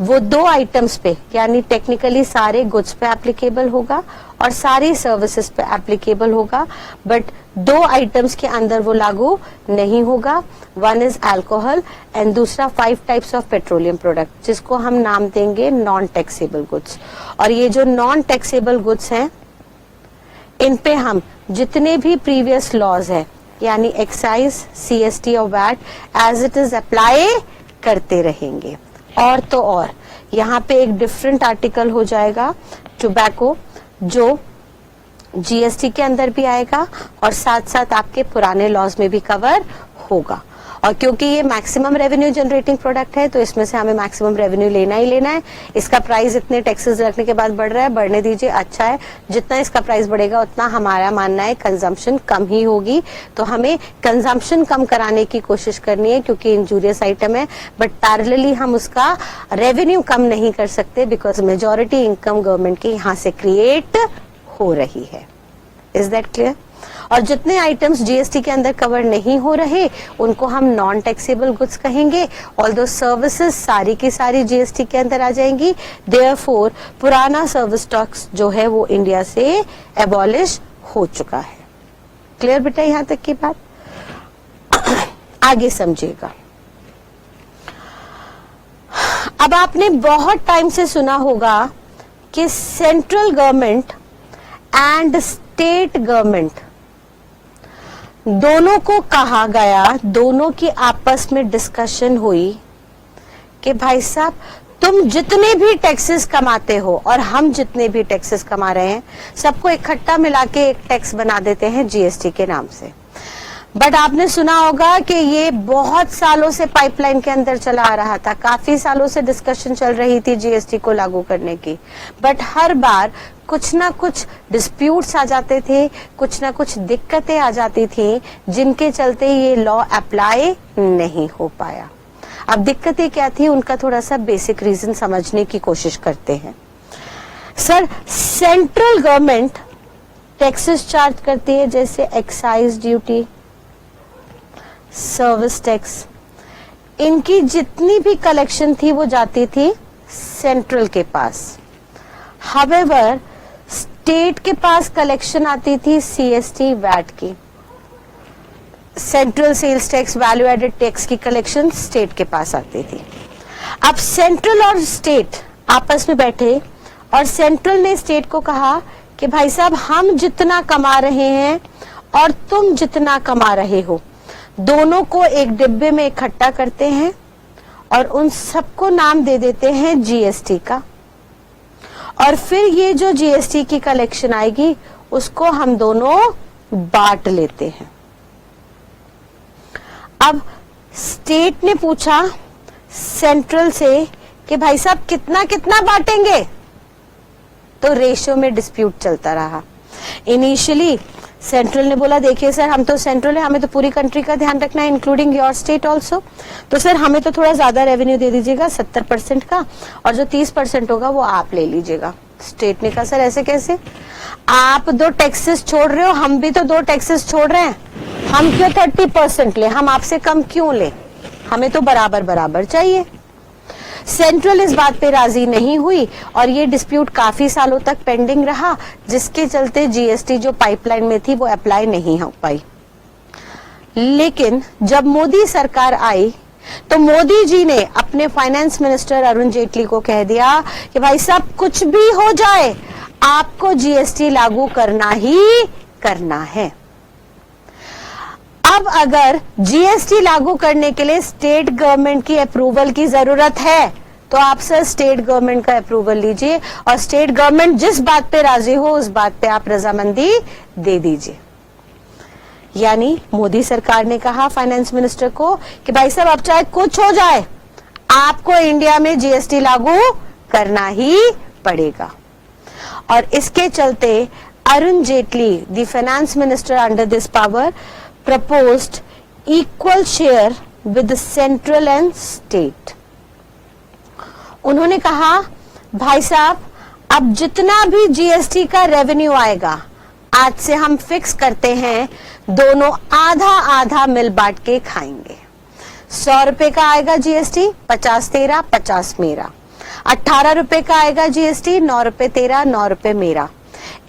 वो 2 आइटम्स पे यानी टेक्निकली सारे गुड्स पे एप्लीकेबल होगा और सारी सर्विसेज पे एप्लीकेबल होगा, बट 2 आइटम्स के अंदर वो लागू नहीं होगा। वन इज अल्कोहल एंड दूसरा 5 टाइप्स ऑफ पेट्रोलियम प्रोडक्ट जिसको हम नाम देंगे नॉन टैक्सेबल गुड्स। और ये जो नॉन टैक्सेबल गुड्स हैं इन पे हम जितने भी प्रीवियस लॉज है यानी एक्साइज, सीएसटी और VAT as it is apply करते रहेंगे। और तो और यहाँ पे एक डिफरेंट आर्टिकल हो जाएगा टोबैको जो जीएसटी के अंदर भी आएगा और साथ साथ आपके पुराने लॉज में भी कवर होगा। और क्योंकि ये मैक्सिमम रेवेन्यू जनरेटिंग प्रोडक्ट है तो इसमें से हमें मैक्सिमम रेवेन्यू लेना ही लेना है। इसका प्राइस इतने टैक्सेस रखने के बाद बढ़ रहा है, बढ़ने दीजिए, अच्छा है। जितना इसका प्राइस बढ़ेगा उतना हमारा मानना है कंजम्पशन कम ही होगी, तो हमें कंजम्पशन कम कराने की कोशिश करनी है क्योंकि इंजूरियस आइटम है, बट पैरेलली हम उसका रेवेन्यू कम नहीं कर सकते बिकॉज मेजॉरिटी इनकम गवर्नमेंट की यहाँ से क्रिएट हो रही है। Is that clear? और जितने आइटम्स जीएसटी के अंदर कवर नहीं हो रहे उनको हम नॉन टैक्सेबल गुड्स कहेंगे। ऑल्दो सर्विसेज सारी की सारी जीएसटी के अंदर आ जाएंगी। देयरफॉर पुराना सर्विस टैक्स जो है वो इंडिया से एबॉलिश हो चुका है। क्लियर बेटा यहां तक की बात? आगे समझिएगा। अब आपने बहुत टाइम से सुना होगा कि central government and state government दोनों को कहा गया, दोनों की आपस में डिस्कशन हुई कि भाई साहब तुम जितने भी टैक्सेस कमाते हो और हम जितने भी टैक्सेस कमा रहे हैं सबको इकट्ठा मिला के एक टैक्स बना देते हैं जीएसटी के नाम से। बट आपने सुना होगा कि ये बहुत सालों से पाइपलाइन के अंदर चला आ रहा था, काफी सालों से डिस्कशन चल रही थी जीएसटी को लागू करने की, बट हर बार कुछ ना कुछ डिस्प्यूट्स आ जाते थे, कुछ ना कुछ दिक्कतें आ जाती थी जिनके चलते ये लॉ अप्लाई नहीं हो पाया। अब दिक्कतें क्या थी उनका थोड़ा सा बेसिक रीजन समझने की कोशिश करते हैं। Sir central government taxes charge करती है जैसे एक्साइज ड्यूटी, सर्विस टैक्स, इनकी जितनी भी कलेक्शन थी वो जाती थी सेंट्रल के पास। हावेवर स्टेट के पास कलेक्शन आती थी सीएसटी वैट की, central sales tax, value added tax की कलेक्शन स्टेट के पास आती थी। अब सेंट्रल और स्टेट आपस में बैठे और सेंट्रल ने स्टेट को कहा कि भाई साहब हम जितना कमा रहे हैं और तुम जितना कमा रहे हो दोनों को एक डिब्बे में इकट्ठा करते हैं और उन सबको नाम दे देते हैं जीएसटी का, और फिर ये जो जीएसटी की कलेक्शन आएगी उसको हम दोनों बांट लेते हैं। अब स्टेट ने पूछा सेंट्रल से कि भाई साहब कितना कितना बांटेंगे, तो रेशियो में डिस्प्यूट चलता रहा। इनिशियली सेंट्रल ने बोला देखिए सर हम तो सेंट्रल है, हमें तो पूरी कंट्री का ध्यान रखना है इंक्लूडिंग योर स्टेट ऑल्सो, तो सर हमें तो थोड़ा ज्यादा रेवेन्यू दे दीजिएगा 70% का, और जो 30% होगा वो आप ले लीजिएगा। स्टेट ने कहा सर ऐसे कैसे, आप 2 टैक्सेस छोड़ रहे हो, हम भी तो 2 टैक्सेस छोड़ रहे हैं, हम क्यों 30% ले, हम आपसे कम क्यों ले, हमें तो बराबर बराबर चाहिए। सेंट्रल इस बात पे राजी नहीं हुई और ये डिस्प्यूट काफी सालों तक पेंडिंग रहा, जिसके चलते जीएसटी जो पाइपलाइन में थी वो अप्लाई नहीं हो पाई। लेकिन जब मोदी सरकार आई तो मोदी जी ने अपने फाइनेंस मिनिस्टर अरुण जेटली को कह दिया कि भाई साहब कुछ भी हो जाए आपको जीएसटी लागू करना ही करना है। अब अगर जीएसटी लागू करने के लिए स्टेट गवर्नमेंट की अप्रूवल की जरूरत है तो आप सर स्टेट गवर्नमेंट का अप्रूवल लीजिए और स्टेट गवर्नमेंट जिस बात पे राजी हो उस बात पे आप रजामंदी दे दीजिए। यानी मोदी सरकार ने कहा फाइनेंस मिनिस्टर को कि भाई साहब अब चाहे कुछ हो जाए आपको इंडिया में जीएसटी लागू करना ही पड़ेगा। और इसके चलते Arun Jaitley the finance minister under this power proposed equal share with the central and state। उन्होंने कहा भाई साहब अब जितना भी जीएसटी का रेवेन्यू आएगा आज से हम फिक्स करते हैं दोनों आधा आधा मिल बांट के खाएंगे। 100 रुपए का आएगा जीएसटी, 50 तेरा 50 मेरा। 18 रुपए का आएगा जीएसटी, 9 रुपए तेरा 9 रुपए मेरा।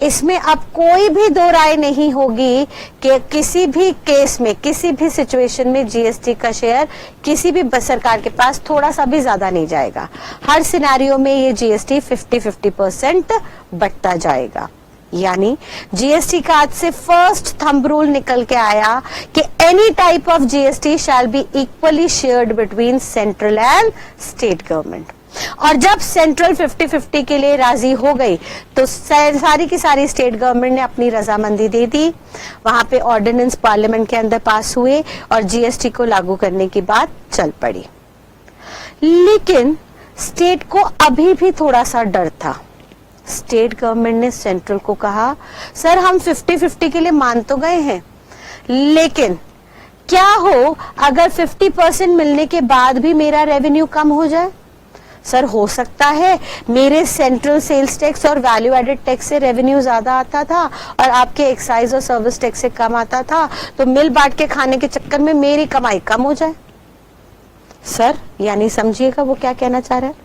इसमें अब कोई भी दो राय नहीं होगी कि किसी भी केस में किसी भी सिचुएशन में जीएसटी का शेयर किसी भी सरकार के पास थोड़ा सा भी ज्यादा नहीं जाएगा। हर सिनेरियो में ये जीएसटी 50-50% बंटता जाएगा। यानी जीएसटी का आज से फर्स्ट थंब रूल निकल के आया कि any type of GST shall be equally shared between central and state government. और जब सेंट्रल 50-50 के लिए राजी हो गई तो सारी की सारी स्टेट गवर्नमेंट ने अपनी रजामंदी दे दी। वहां पे ऑर्डिनेंस पार्लियामेंट के अंदर पास हुए और जीएसटी को लागू करने की बात चल पड़ी। लेकिन स्टेट को अभी भी थोड़ा सा डर था। स्टेट गवर्नमेंट ने सेंट्रल को कहा सर हम 50-50 के लिए मान तो गए हैं, लेकिन क्या हो अगर 50% मिलने के बाद भी मेरा रेवेन्यू कम हो जाए। सर हो सकता है मेरे सेंट्रल सेल्स टैक्स और वैल्यू एडेड टैक्स से रेवेन्यू ज्यादा आता था और आपके एक्साइज और सर्विस टैक्स से कम आता था, तो मिल बांट के खाने के चक्कर में मेरी कमाई कम हो जाए। सर यानी समझिएगा वो क्या कहना चाह रहा है।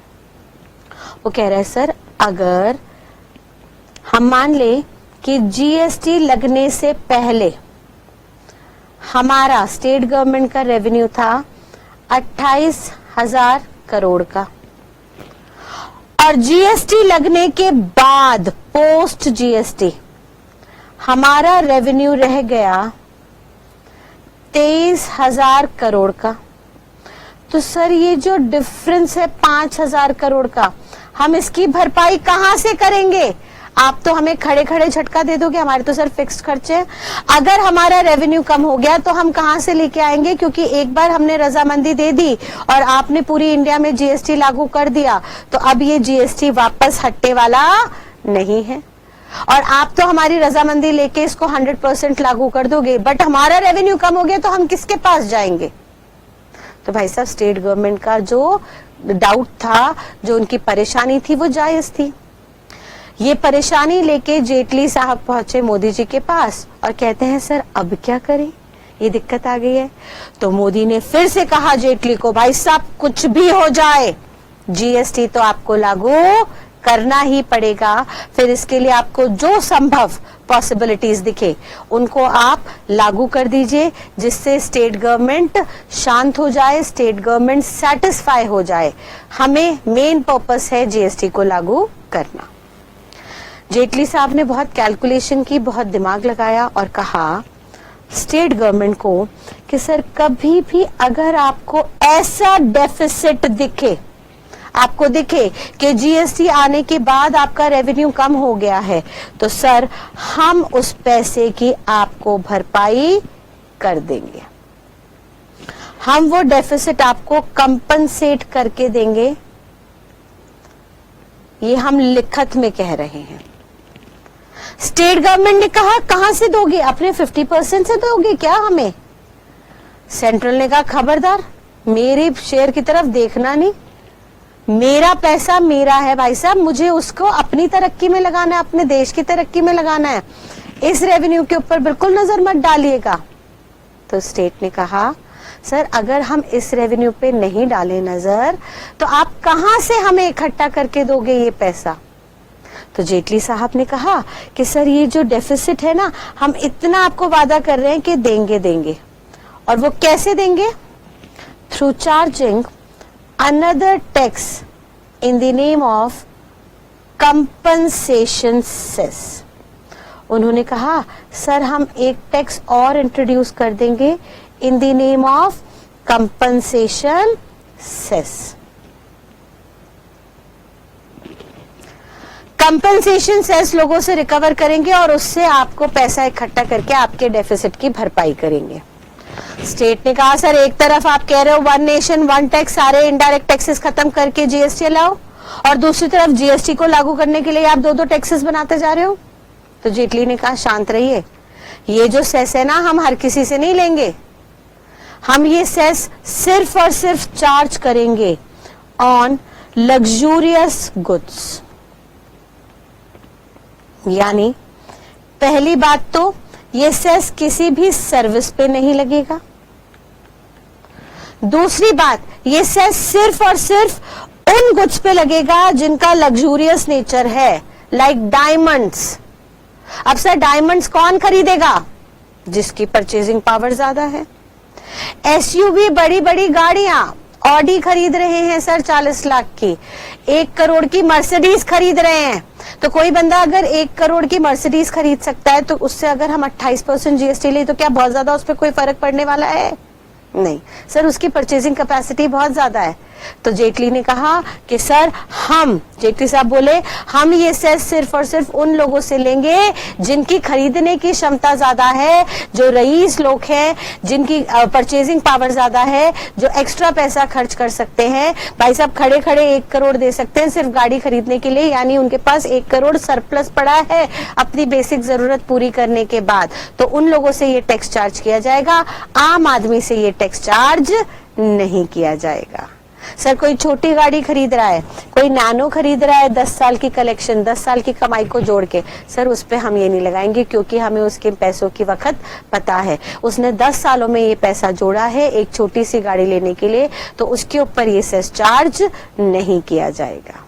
वो कह रहा है सर अगर हम मान ले कि जीएसटी लगने से पहले हमारा स्टेट गवर्नमेंट का रेवेन्यू था 28,000 करोड़ का और जीएसटी लगने के बाद पोस्ट जीएसटी हमारा रेवेन्यू रह गया 23,000 करोड़ का, तो सर ये जो डिफरेंस है 5,000 करोड़ का हम इसकी भरपाई कहां से करेंगे। आप तो हमें खड़े खड़े झटका दे दोगे, हमारे तो सर फिक्स्ड खर्चे हैं। अगर हमारा रेवेन्यू कम हो गया तो हम कहां से लेके आएंगे, क्योंकि एक बार हमने रजामंदी दे दी और आपने पूरी इंडिया में जीएसटी लागू कर दिया, तो अब ये जीएसटी वापस हटने वाला नहीं है। और आप तो हमारी रजामंदी लेके इसको 100% लागू कर दोगे, बट हमारा रेवेन्यू कम हो गया तो हम किसके पास जाएंगे। तो भाई साहब स्टेट गवर्नमेंट का जो डाउट था, जो उनकी परेशानी थी, वो जायज थी। ये परेशानी लेके जेटली साहब पहुंचे मोदी जी के पास और कहते हैं सर अब क्या करें, ये दिक्कत आ गई है। तो मोदी ने फिर से कहा जेटली को भाई साहब कुछ भी हो जाए जीएसटी तो आपको लागू करना ही पड़ेगा। फिर इसके लिए आपको जो संभव पॉसिबिलिटीज दिखे उनको आप लागू कर दीजिए, जिससे स्टेट गवर्नमेंट शांत हो जाए, स्टेट गवर्नमेंट सेटिस्फाई हो जाए। हमें मेन पर्पस है जीएसटी को लागू करना। जेटली साहब ने बहुत कैलकुलेशन की, बहुत दिमाग लगाया और कहा स्टेट गवर्नमेंट को कि सर कभी भी अगर आपको ऐसा डेफिसिट दिखे, आपको दिखे कि जीएसटी आने के बाद आपका रेवेन्यू कम हो गया है, तो सर हम उस पैसे की आपको भरपाई कर देंगे, हम वो डेफिसिट आपको कंपनसेट करके देंगे। ये हम लिखत में कह रहे हैं। स्टेट गवर्नमेंट ने कहा कहां से दोगे, अपने 50% से दोगे क्या हमें? सेंट्रल ने कहा खबरदार, मेरे शेयर की तरफ देखना नहीं, मेरा पैसा मेरा है भाई साहब, मुझे उसको अपनी तरक्की में लगाना है, अपने देश की तरक्की में लगाना है, इस रेवेन्यू के ऊपर बिल्कुल नजर मत डालिएगा। तो स्टेट ने कहा सर अगर हम इस रेवेन्यू पे नहीं डालें नजर तो आप कहां से हमें इकट्ठा करके दोगे ये पैसा? तो जेटली साहब ने कहा कि सर ये जो डेफिसिट है ना, हम इतना आपको वादा कर रहे हैं कि देंगे। और वो कैसे देंगे? Through charging another tax in the name of compensation cess. उन्होंने कहा सर हम एक टैक्स और इंट्रोड्यूस कर देंगे in the name of compensation cess. Compensation cess लोगों से रिकवर करेंगे और उससे आपको पैसा इकट्ठा करके आपके डेफिसिट की भरपाई करेंगे। स्टेट ने कहा सर एक तरफ आप कह रहे हो वन नेशन वन टैक्स, सारे इनडायरेक्ट टैक्सेस खत्म करके जीएसटी लाओ, और दूसरी तरफ जीएसटी को लागू करने के लिए आप दो टैक्सेस बनाते जा रहे हो। तो जेटली ने कहा शांत रहिए, ये जो सेस है ना हम हर किसी से नहीं लेंगे, हम ये सेस सिर्फ और सिर्फ चार्ज करेंगे ऑन लग्जूरियस गुड्स। यानी पहली बात तो ये सेस किसी भी सर्विस पे नहीं लगेगा। दूसरी बात, ये सेस सिर्फ और सिर्फ उन गुड्स पे लगेगा जिनका लग्जूरियस नेचर है, लाइक डायमंड्स। अब सर डायमंड्स कौन खरीदेगा? जिसकी परचेजिंग पावर ज्यादा है। एसयूवी बड़ी बड़ी गाड़ियां, ऑडी खरीद रहे हैं सर 40 लाख की, 1 करोड़ की मर्सिडीज खरीद रहे हैं। तो कोई बंदा अगर 1 करोड़ की मर्सिडीज खरीद सकता है तो उससे अगर हम 28% जीएसटी ले तो क्या बहुत ज्यादा उस पर कोई फर्क पड़ने वाला है? नहीं सर, उसकी परचेजिंग कैपेसिटी बहुत ज्यादा है। तो जेटली ने कहा कि सर जेटली साहब बोले हम ये सेस सिर्फ और सिर्फ उन लोगों से लेंगे जिनकी खरीदने की क्षमता ज्यादा है, जो रईस लोग हैं, जिनकी परचेजिंग पावर ज्यादा है, जो एक्स्ट्रा पैसा खर्च कर सकते हैं। भाई साहब खड़े खड़े 1 करोड़ दे सकते हैं सिर्फ गाड़ी खरीदने के लिए, यानी उनके पास 1 करोड़ सरप्लस पड़ा है अपनी बेसिक जरूरत पूरी करने के बाद। तो उन लोगों से ये टैक्स चार्ज किया जाएगा, आम आदमी से ये टैक्स चार्ज नहीं किया जाएगा। सर कोई छोटी गाड़ी खरीद रहा है, कोई नैनो खरीद रहा है, 10 साल की कलेक्शन, 10 साल की कमाई को जोड़ के, सर उस पे हम ये नहीं लगाएंगे क्योंकि हमें उसके पैसों की वक्त पता है। उसने 10 सालों में ये पैसा जोड़ा है एक छोटी सी गाड़ी लेने के लिए, तो उसके ऊपर ये सेस चार्ज नहीं किया जाएगा।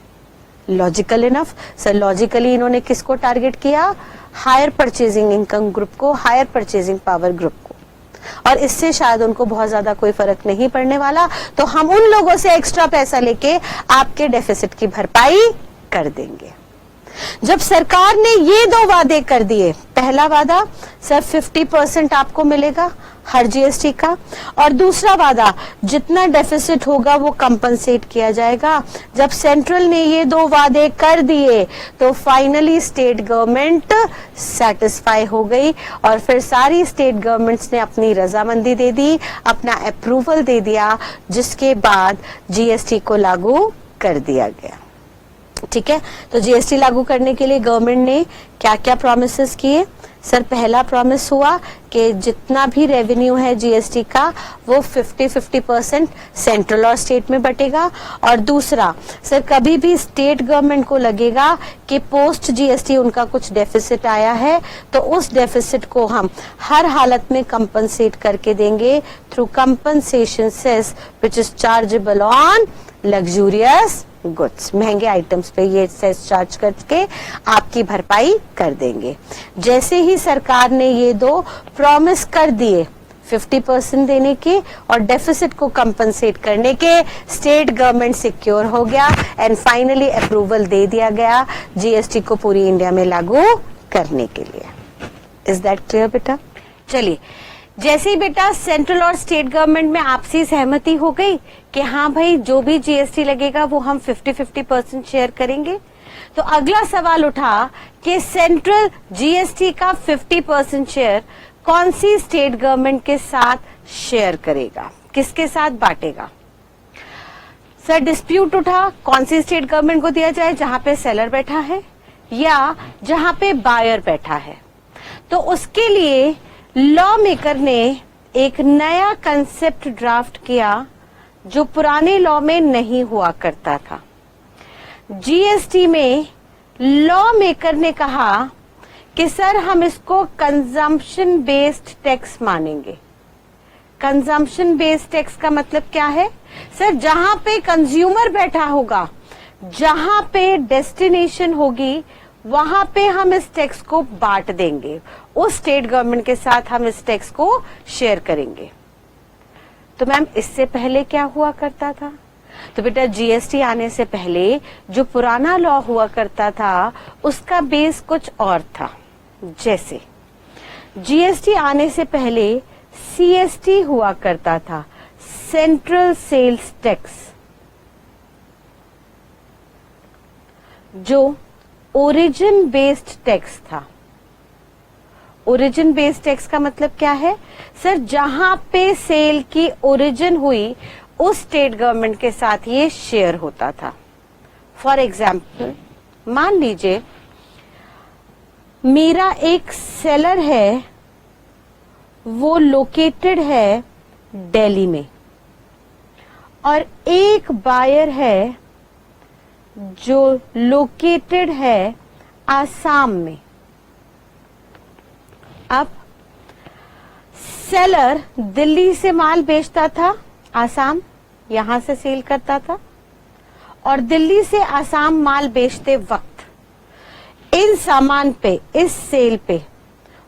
Logical enough? सर लॉजिकली इन्होंने किसको टारगेट किया? हायर परचेजिंग इनकम ग्रुप को, हायर परचेजिंग पावर ग्रुप को, और इससे शायद उनको बहुत ज्यादा कोई फर्क नहीं पड़ने वाला। तो हम उन लोगों से एक्स्ट्रा पैसा लेके आपके डेफिसिट की भरपाई कर देंगे। जब सरकार ने ये 2 वादे कर दिए, पहला वादा सर 50% आपको मिलेगा हर जीएसटी का, और दूसरा वादा जितना डेफिसिट होगा वो कंपनसेट किया जाएगा। जब सेंट्रल ने ये 2 वादे कर दिए तो फाइनली स्टेट गवर्नमेंट सेटिस्फाई हो गई, और फिर सारी स्टेट गवर्नमेंट्स ने अपनी रजामंदी दे दी, अपना अप्रूवल दे दिया, जिसके बाद जीएसटी को लागू कर दिया गया। ठीक है, तो जीएसटी लागू करने के लिए गवर्नमेंट ने क्या क्या प्रॉमिसेस किए? सर पहला प्रॉमिस हुआ कि जितना भी रेवेन्यू है जीएसटी का वो 50-50% सेंट्रल और स्टेट में बटेगा, और दूसरा सर कभी भी स्टेट गवर्नमेंट को लगेगा कि पोस्ट जीएसटी उनका कुछ डेफिसिट आया है तो उस डेफिसिट को हम हर हालत में कंपनसेट करके देंगे through compensation cess which is chargeable on luxurious goods. महंगे आइटम्स पे ये सेस चार्ज करके आपकी भरपाई कर देंगे। जैसे ही सरकार ने ये 2 प्रॉमिस कर दिए 50% देने के और डेफिसिट को कंपनसेट करने के, स्टेट गवर्नमेंट सिक्योर हो गया एंड फाइनली अप्रूवल दे दिया गया जीएसटी को पूरी इंडिया में लागू करने के लिए। इज दैट क्लियर बेटा? चलिए, जैसे ही बेटा सेंट्रल और स्टेट गवर्नमेंट में आपसी सहमति हो गई कि हाँ भाई जो भी जीएसटी लगेगा वो हम 50-50% शेयर करेंगे, तो अगला सवाल उठा कि सेंट्रल जीएसटी का 50% शेयर कौन सी स्टेट गवर्नमेंट के साथ शेयर करेगा, किसके साथ बांटेगा? सर डिस्प्यूट उठा कौन सी स्टेट गवर्नमेंट को दिया जाए जहां पे सेलर बैठा है, या जहां पे बायर बैठा है। तो उसके लिए लॉ मेकर ने एक नया कंसेप्ट ड्राफ्ट किया जो पुराने लॉ में नहीं हुआ करता था। जीएसटी में लॉ मेकर ने कहा कि सर हम इसको कंजम्पशन बेस्ड टैक्स मानेंगे। कंजम्पशन बेस्ड टैक्स का मतलब क्या है? सर जहां पे कंज्यूमर बैठा होगा, जहां पे डेस्टिनेशन होगी, वहां पे हम इस टैक्स को बांट देंगे, उस स्टेट गवर्नमेंट के साथ हम इस टैक्स को शेयर करेंगे। तो मैम इससे पहले क्या हुआ करता था? तो बेटा जीएसटी आने से पहले जो पुराना लॉ हुआ करता था उसका बेस कुछ और था। जैसे जीएसटी आने से पहले सीएसटी हुआ करता था, सेंट्रल सेल्स टैक्स, जो ओरिजिन बेस्ड टैक्स था। ओरिजिन बेस्ड टैक्स का मतलब क्या है? सर जहां पे सेल की ओरिजिन हुई उस स्टेट गवर्नमेंट के साथ ये शेयर होता था। फॉर एग्जाम्पल मान लीजिए मेरा एक सेलर है, वो लोकेटेड है दिल्ली में, और एक बायर है जो लोकेटेड है आसाम में। अब सेलर दिल्ली से माल बेचता था, आसाम यहां से सेल करता था, और दिल्ली से आसाम माल बेचते वक्त इन सामान पे, इस सेल पे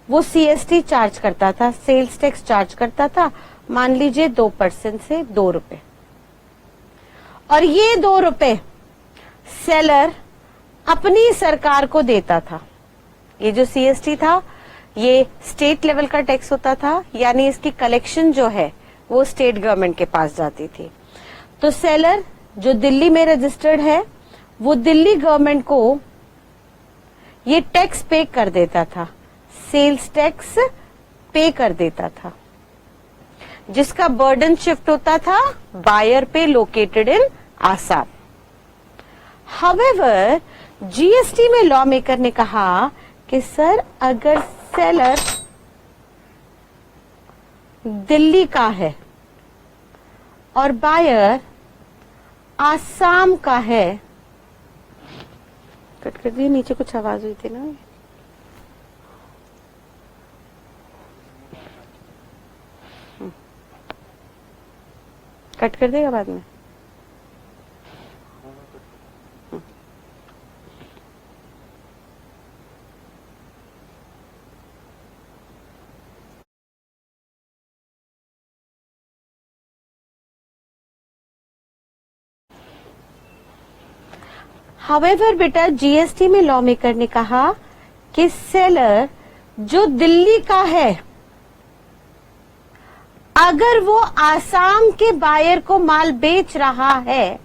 वो सीएसटी चार्ज करता था, सेल्स टैक्स चार्ज करता था, मान लीजिए 2% से 2 रुपए। और ये 2 रुपए सेलर अपनी सरकार को देता था। ये जो सीएसटी था ये स्टेट लेवल का टैक्स होता था, यानी इसकी कलेक्शन जो है वो स्टेट गवर्नमेंट के पास जाती थी। तो सेलर जो दिल्ली में रजिस्टर्ड है वो दिल्ली गवर्नमेंट को ये टैक्स पे कर देता था, सेल्स टैक्स पे कर देता था, जिसका बर्डन शिफ्ट होता था बायर पे located in Assam. However GST में लॉ मेकर ने कहा कि सर अगर सेलर दिल्ली का है और बायर आसाम का है, कट कर दिए, नीचे कुछ आवाज हुई थी ना, कट कर देगा बाद में। हाउएवर बेटा जीएसटी में लॉ मेकर ने कहा कि सेलर जो दिल्ली का है, अगर वो आसाम के बायर को माल बेच रहा है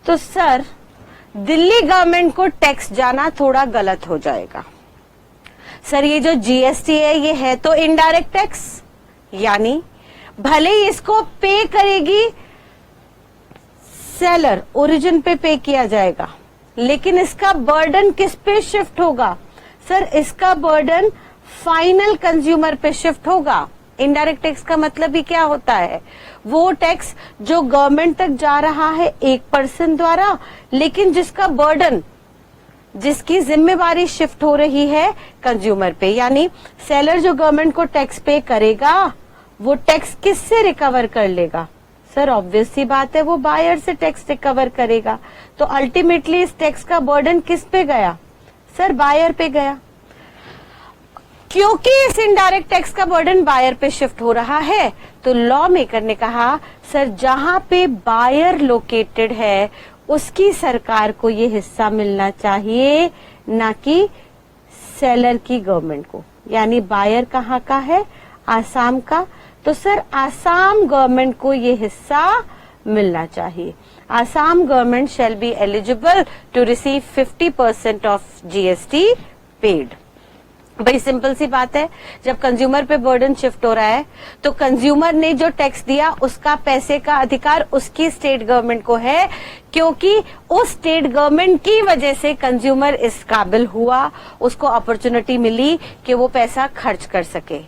तो सर दिल्ली गवर्नमेंट को टैक्स जाना थोड़ा गलत हो जाएगा। सर ये जो जीएसटी है ये है तो इनडायरेक्ट टैक्स, यानी भले ही इसको पे करेगी सेलर, ओरिजिन पे किया जाएगा, लेकिन इसका बर्डन किस पे शिफ्ट होगा? सर इसका बर्डन फाइनल कंज्यूमर पे शिफ्ट होगा। इनडायरेक्ट टैक्स का मतलब ही क्या होता है? वो टैक्स जो गवर्नमेंट तक जा रहा है एक पर्सन द्वारा, लेकिन जिसका बर्डन, जिसकी जिम्मेवारी शिफ्ट हो रही है कंज्यूमर पे। यानी सेलर जो गवर्नमेंट को टैक्स पे करेगा वो टैक्स किससे रिकवर कर लेगा? सर ऑब्वियस सी बात है वो बायर से टैक्स रिकवर करेगा। तो अल्टीमेटली इस टैक्स का बर्डन किस पे गया? सर बायर पे गया। क्योंकि इस इनडायरेक्ट टैक्स का बर्डन बायर पे शिफ्ट हो रहा है तो लॉ मेकर ने कहा सर जहां पे बायर लोकेटेड है उसकी सरकार को ये हिस्सा मिलना चाहिए, ना कि सेलर की गवर्नमेंट को। यानी बायर कहाँ का है? आसाम का। तो सर आसाम गवर्नमेंट को ये हिस्सा मिलना चाहिए। Assam government shall be eligible to receive 50% of GST paid. बड़ी सिंपल सी बात है, जब कंज्यूमर पे बर्डन शिफ्ट हो रहा है तो कंज्यूमर ने जो टैक्स दिया उसका पैसे का अधिकार उसकी स्टेट गवर्नमेंट को है, क्योंकि उस स्टेट गवर्नमेंट की वजह से कंज्यूमर इस काबिल हुआ, उसको अपॉर्चुनिटी मिली कि वो पैसा खर्च कर सके।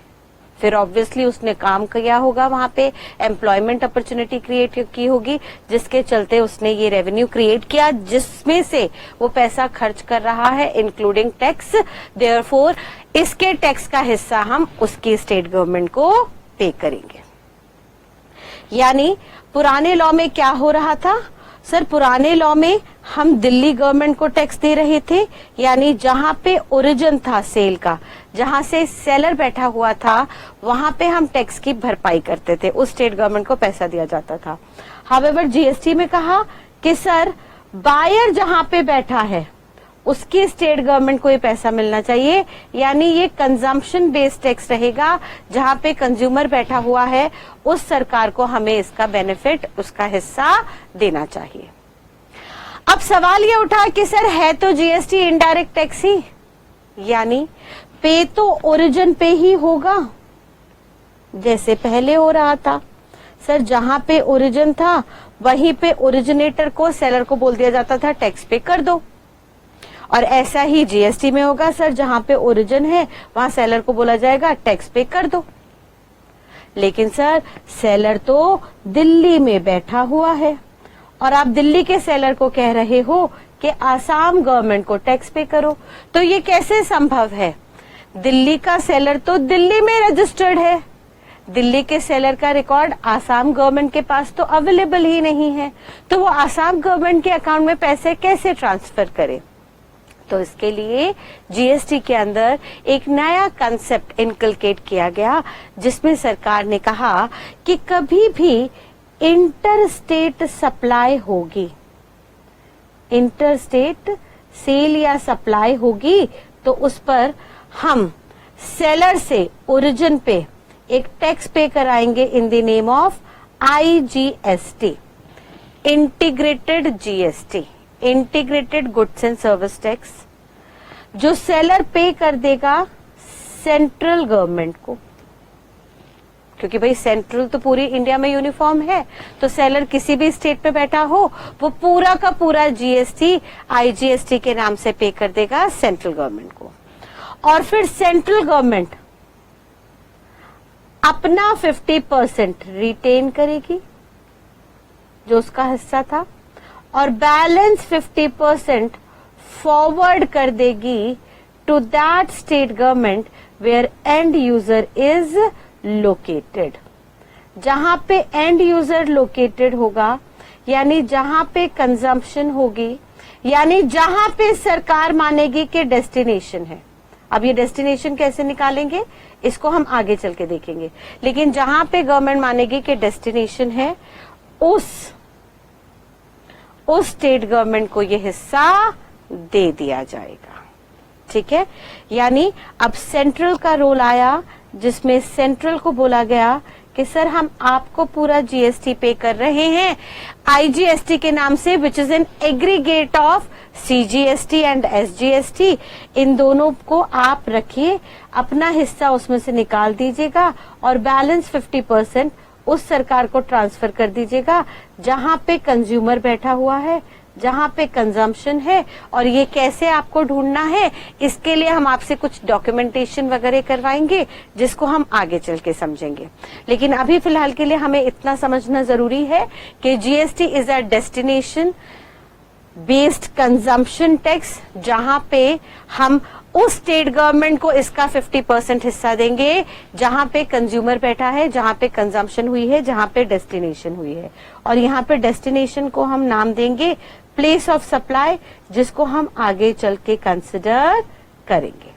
फिर ऑब्वियसली उसने काम किया होगा, वहां पे एम्प्लॉयमेंट अपॉर्चुनिटी क्रिएट की होगी, जिसके चलते उसने ये रेवेन्यू क्रिएट किया जिसमें से वो पैसा खर्च कर रहा है, इंक्लूडिंग टैक्स। देयरफॉर इसके टैक्स का हिस्सा हम उसकी स्टेट गवर्नमेंट को पे करेंगे। यानी पुराने लॉ में क्या हो रहा था सर, पुराने लॉ में हम दिल्ली गवर्नमेंट को टैक्स दे रहे थे, यानी जहां पे ओरिजिन था सेल का, जहां से सेलर बैठा हुआ था, वहां पे हम टैक्स की भरपाई करते थे, उस स्टेट गवर्नमेंट को पैसा दिया जाता था। हावेवर जीएसटी में कहा कि सर बायर जहां पे बैठा है उसकी स्टेट गवर्नमेंट को ये पैसा मिलना चाहिए, यानी ये कंजम्पशन बेस्ड टैक्स रहेगा, जहां पे कंज्यूमर बैठा हुआ है उस सरकार को हमें इसका बेनिफिट, उसका हिस्सा देना चाहिए। अब सवाल ये उठा कि सर है तो जीएसटी इनडायरेक्ट टैक्स ही, यानी पे तो ओरिजिन पे ही होगा जैसे पहले हो रहा था। सर जहां पे ओरिजिन था वहीं पे ओरिजिनेटर को, सेलर को बोल दिया जाता था टैक्स पे कर दो, और ऐसा ही जीएसटी में होगा सर, जहां पे ओरिजिन है वहां सेलर को बोला जाएगा टैक्स पे कर दो। लेकिन सर सेलर तो दिल्ली में बैठा हुआ है और आप दिल्ली के सेलर को कह रहे हो कि आसाम गवर्नमेंट को टैक्स पे करो, तो ये कैसे संभव है? दिल्ली का सेलर तो दिल्ली में रजिस्टर्ड है, दिल्ली के सेलर का रिकॉर्ड आसाम गवर्नमेंट के पास तो अवेलेबल ही नहीं है, तो वो आसाम गवर्नमेंट के अकाउंट में पैसे कैसे ट्रांसफर करे? तो इसके लिए जीएसटी के अंदर एक नया कंसेप्ट इनकलकेट किया गया, जिसमें सरकार ने कहा कि कभी भी इंटर स्टेट सप्लाई होगी, इंटर स्टेट सेल या सप्लाई होगी, तो उस पर हम सेलर से ओरिजिन पे एक टैक्स पे कराएंगे इन the name of IGST, integrated GST, integrated goods and service tax, जो सेलर पे कर देगा सेंट्रल गवर्नमेंट को, क्योंकि भाई सेंट्रल तो पूरी इंडिया में यूनिफॉर्म है, तो सेलर किसी भी स्टेट में बैठा हो वो पूरा का पूरा जीएसटी आईजीएसटी के नाम से पे कर देगा सेंट्रल गवर्नमेंट को, और फिर सेंट्रल गवर्नमेंट अपना 50% रिटेन करेगी जो उसका हिस्सा था, और बैलेंस 50% फॉरवर्ड कर देगी to that state government where end user is located. जहां पे एंड यूजर लोकेटेड होगा, यानी जहां पे कंजम्पशन होगी, यानी जहां पे सरकार मानेगी कि डेस्टिनेशन है। अब ये डेस्टिनेशन कैसे निकालेंगे इसको हम आगे चल के देखेंगे, लेकिन जहां पे गवर्नमेंट मानेगी कि डेस्टिनेशन है उस स्टेट गवर्नमेंट को ये हिस्सा दे दिया जाएगा। ठीक है, यानी अब सेंट्रल का रोल आया, जिसमें सेंट्रल को बोला गया कि सर हम आपको पूरा जीएसटी पे कर रहे हैं आईजीएसटी के नाम से, which is an aggregate of CGST and SGST. इन दोनों को आप रखिए, अपना हिस्सा उसमें से निकाल दीजिएगा और बैलेंस 50% उस सरकार को ट्रांसफर कर दीजिएगा जहां पे कंज्यूमर बैठा हुआ है, जहां पे कंजम्पशन है। और ये कैसे आपको ढूंढना है, इसके लिए हम आपसे कुछ डॉक्यूमेंटेशन वगैरह करवाएंगे, जिसको हम आगे चल के समझेंगे। लेकिन अभी फिलहाल के लिए हमें इतना समझना जरूरी है कि GST is a destination based consumption tax, जहां पे हम उस स्टेट गवर्नमेंट को इसका 50% हिस्सा देंगे जहां पे कंज्यूमर बैठा है, जहां पे कंजम्पशन हुई है, जहां पे डेस्टिनेशन हुई है। और यहाँ पे डेस्टिनेशन को हम नाम देंगे प्लेस ऑफ सप्लाई, जिसको हम आगे चल के कंसिडर करेंगे।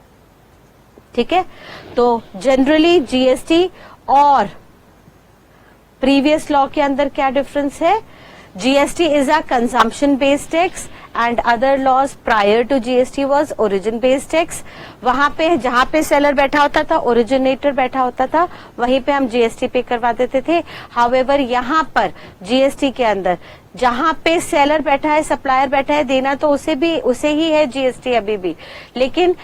ठीक है, तो जनरली जीएसटी और प्रीवियस लॉ के अंदर क्या डिफरेंस है? GST is a consumption based tax and other laws prior to GST was origin based tax। वहां पे जहां पे सेलर बैठा होता था, ओरिजिनेटर बैठा होता था, वहीं पे हम GST पे करवा देते थे। हाउएवर यहाँ पर GST के अंदर जहां पे सेलर बैठा है, सप्लायर बैठा है, देना तो उसे ही है GST अभी भी, लेकिन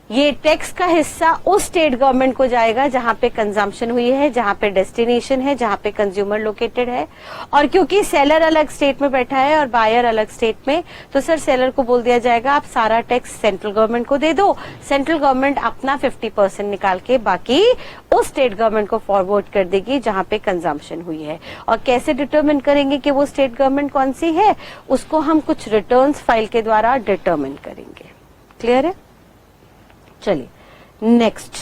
ये टैक्स का हिस्सा उस स्टेट गवर्नमेंट को जाएगा जहां पे कंजम्पशन हुई है, जहां पे डेस्टिनेशन है, जहां पे कंज्यूमर लोकेटेड है। और क्योंकि सेलर अलग स्टेट में बैठा है और बायर अलग स्टेट में, तो सर सेलर को बोल दिया जाएगा आप सारा टैक्स सेंट्रल गवर्नमेंट को दे दो। सेंट्रल गवर्नमेंट अपना 50% निकाल के बाकी उस स्टेट गवर्नमेंट को फॉरवर्ड कर देगी जहां पे कंजम्पशन हुई है। और कैसे डिटरमिन करेंगे कि वो स्टेट गवर्नमेंट कौन सी है, उसको हम कुछ रिटर्न्स फाइल के द्वारा डिटरमिन करेंगे। क्लियर है? चलिए नेक्स्ट।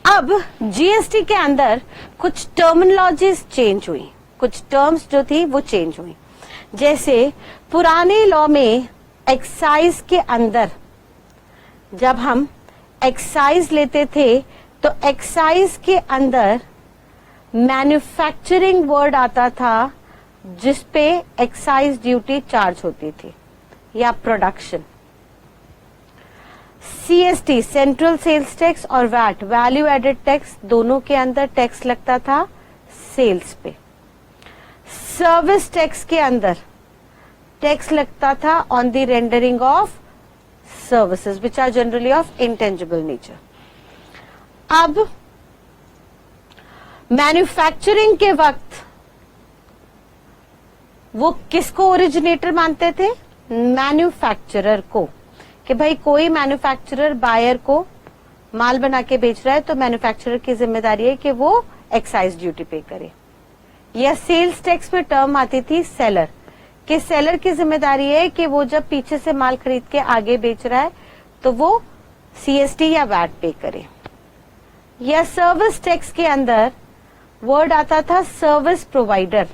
अब जीएसटी के अंदर कुछ टर्मिनोलॉजीज चेंज हुई, कुछ टर्म्स जो थी वो चेंज हुई। जैसे पुराने लॉ में एक्साइज के अंदर जब हम एक्साइज लेते थे तो एक्साइज के अंदर मैन्युफैक्चरिंग वर्ड आता था जिसपे एक्साइज ड्यूटी चार्ज होती थी, या production. CST central sales tax और वैट वैल्यू एडेड टैक्स, दोनों के अंदर टैक्स लगता था सेल्स पे। सर्विस टैक्स के अंदर टैक्स लगता था on the rendering of services which are generally of intangible nature. अब मैन्युफैक्चरिंग के वक्त वो किसको ओरिजिनेटर मानते थे? मैन्युफैक्चरर को, कि भाई कोई मैन्युफैक्चरर बायर को माल बना के बेच रहा है तो मैन्युफैक्चरर की जिम्मेदारी है कि वो एक्साइज ड्यूटी पे करे। या सेल्स टैक्स में टर्म आती थी सेलर, कि सेलर की जिम्मेदारी है कि वो जब पीछे से माल खरीद के आगे बेच रहा है तो वो सीएसटी या वैट पे करे। या सर्विस टैक्स के अंदर वर्ड आता था सर्विस प्रोवाइडर,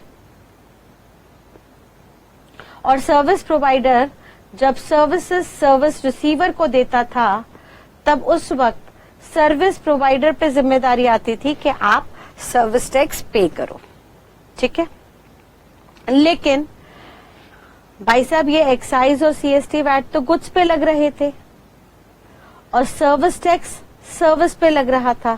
और सर्विस प्रोवाइडर जब सर्विसेज सर्विस रिसीवर को देता था तब उस वक्त सर्विस प्रोवाइडर पे जिम्मेदारी आती थी कि आप सर्विस टैक्स पे करो। ठीक है, लेकिन भाई साहब ये एक्साइज और सीएसटी वैट तो गुड्स पे लग रहे थे और सर्विस टैक्स सर्विस पे लग रहा था,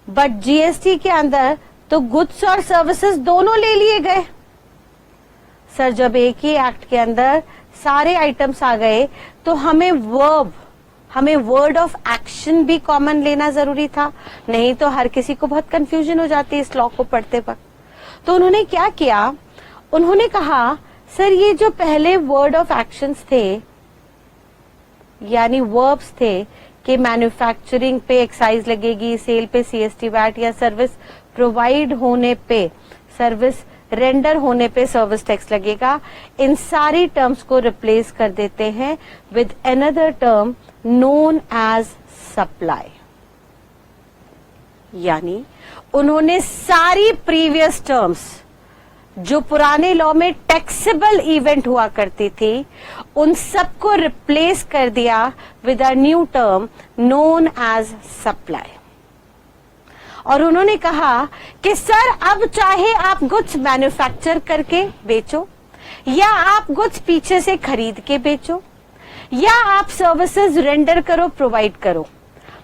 बट जीएसटी के अंदर तो गुड्स और सर्विसेज दोनों ले लिए गए। सर जब एक ही एक्ट के अंदर सारे आइटम्स आ गए तो हमें वर्ड ऑफ एक्शन भी कॉमन लेना जरूरी था, नहीं तो हर किसी को बहुत कंफ्यूजन हो जाती है इस लॉ को पढ़ते वक्त। तो उन्होंने क्या किया, उन्होंने कहा सर ये जो पहले वर्ड ऑफ एक्शंस थे यानी वर्ब्स थे कि मैन्युफैक्चरिंग पे एक्साइज लगेगी, सेल पे सीएसटी वैट, या सर्विस प्रोवाइड होने पे सर्विस रेंडर होने पे सर्विस टैक्स लगेगा, इन सारी टर्म्स को रिप्लेस कर देते हैं with another term known as supply. यानी उन्होंने सारी प्रीवियस टर्म्स जो पुराने लॉ में टैक्सेबल इवेंट हुआ करती थी उन सबको रिप्लेस कर दिया with a new term known as supply. और उन्होंने कहा कि सर अब चाहे आप गुड्स मैन्युफैक्चर करके बेचो, या आप गुड्स पीछे से खरीद के बेचो, या आप सर्विसेज रेंडर करो, प्रोवाइड करो,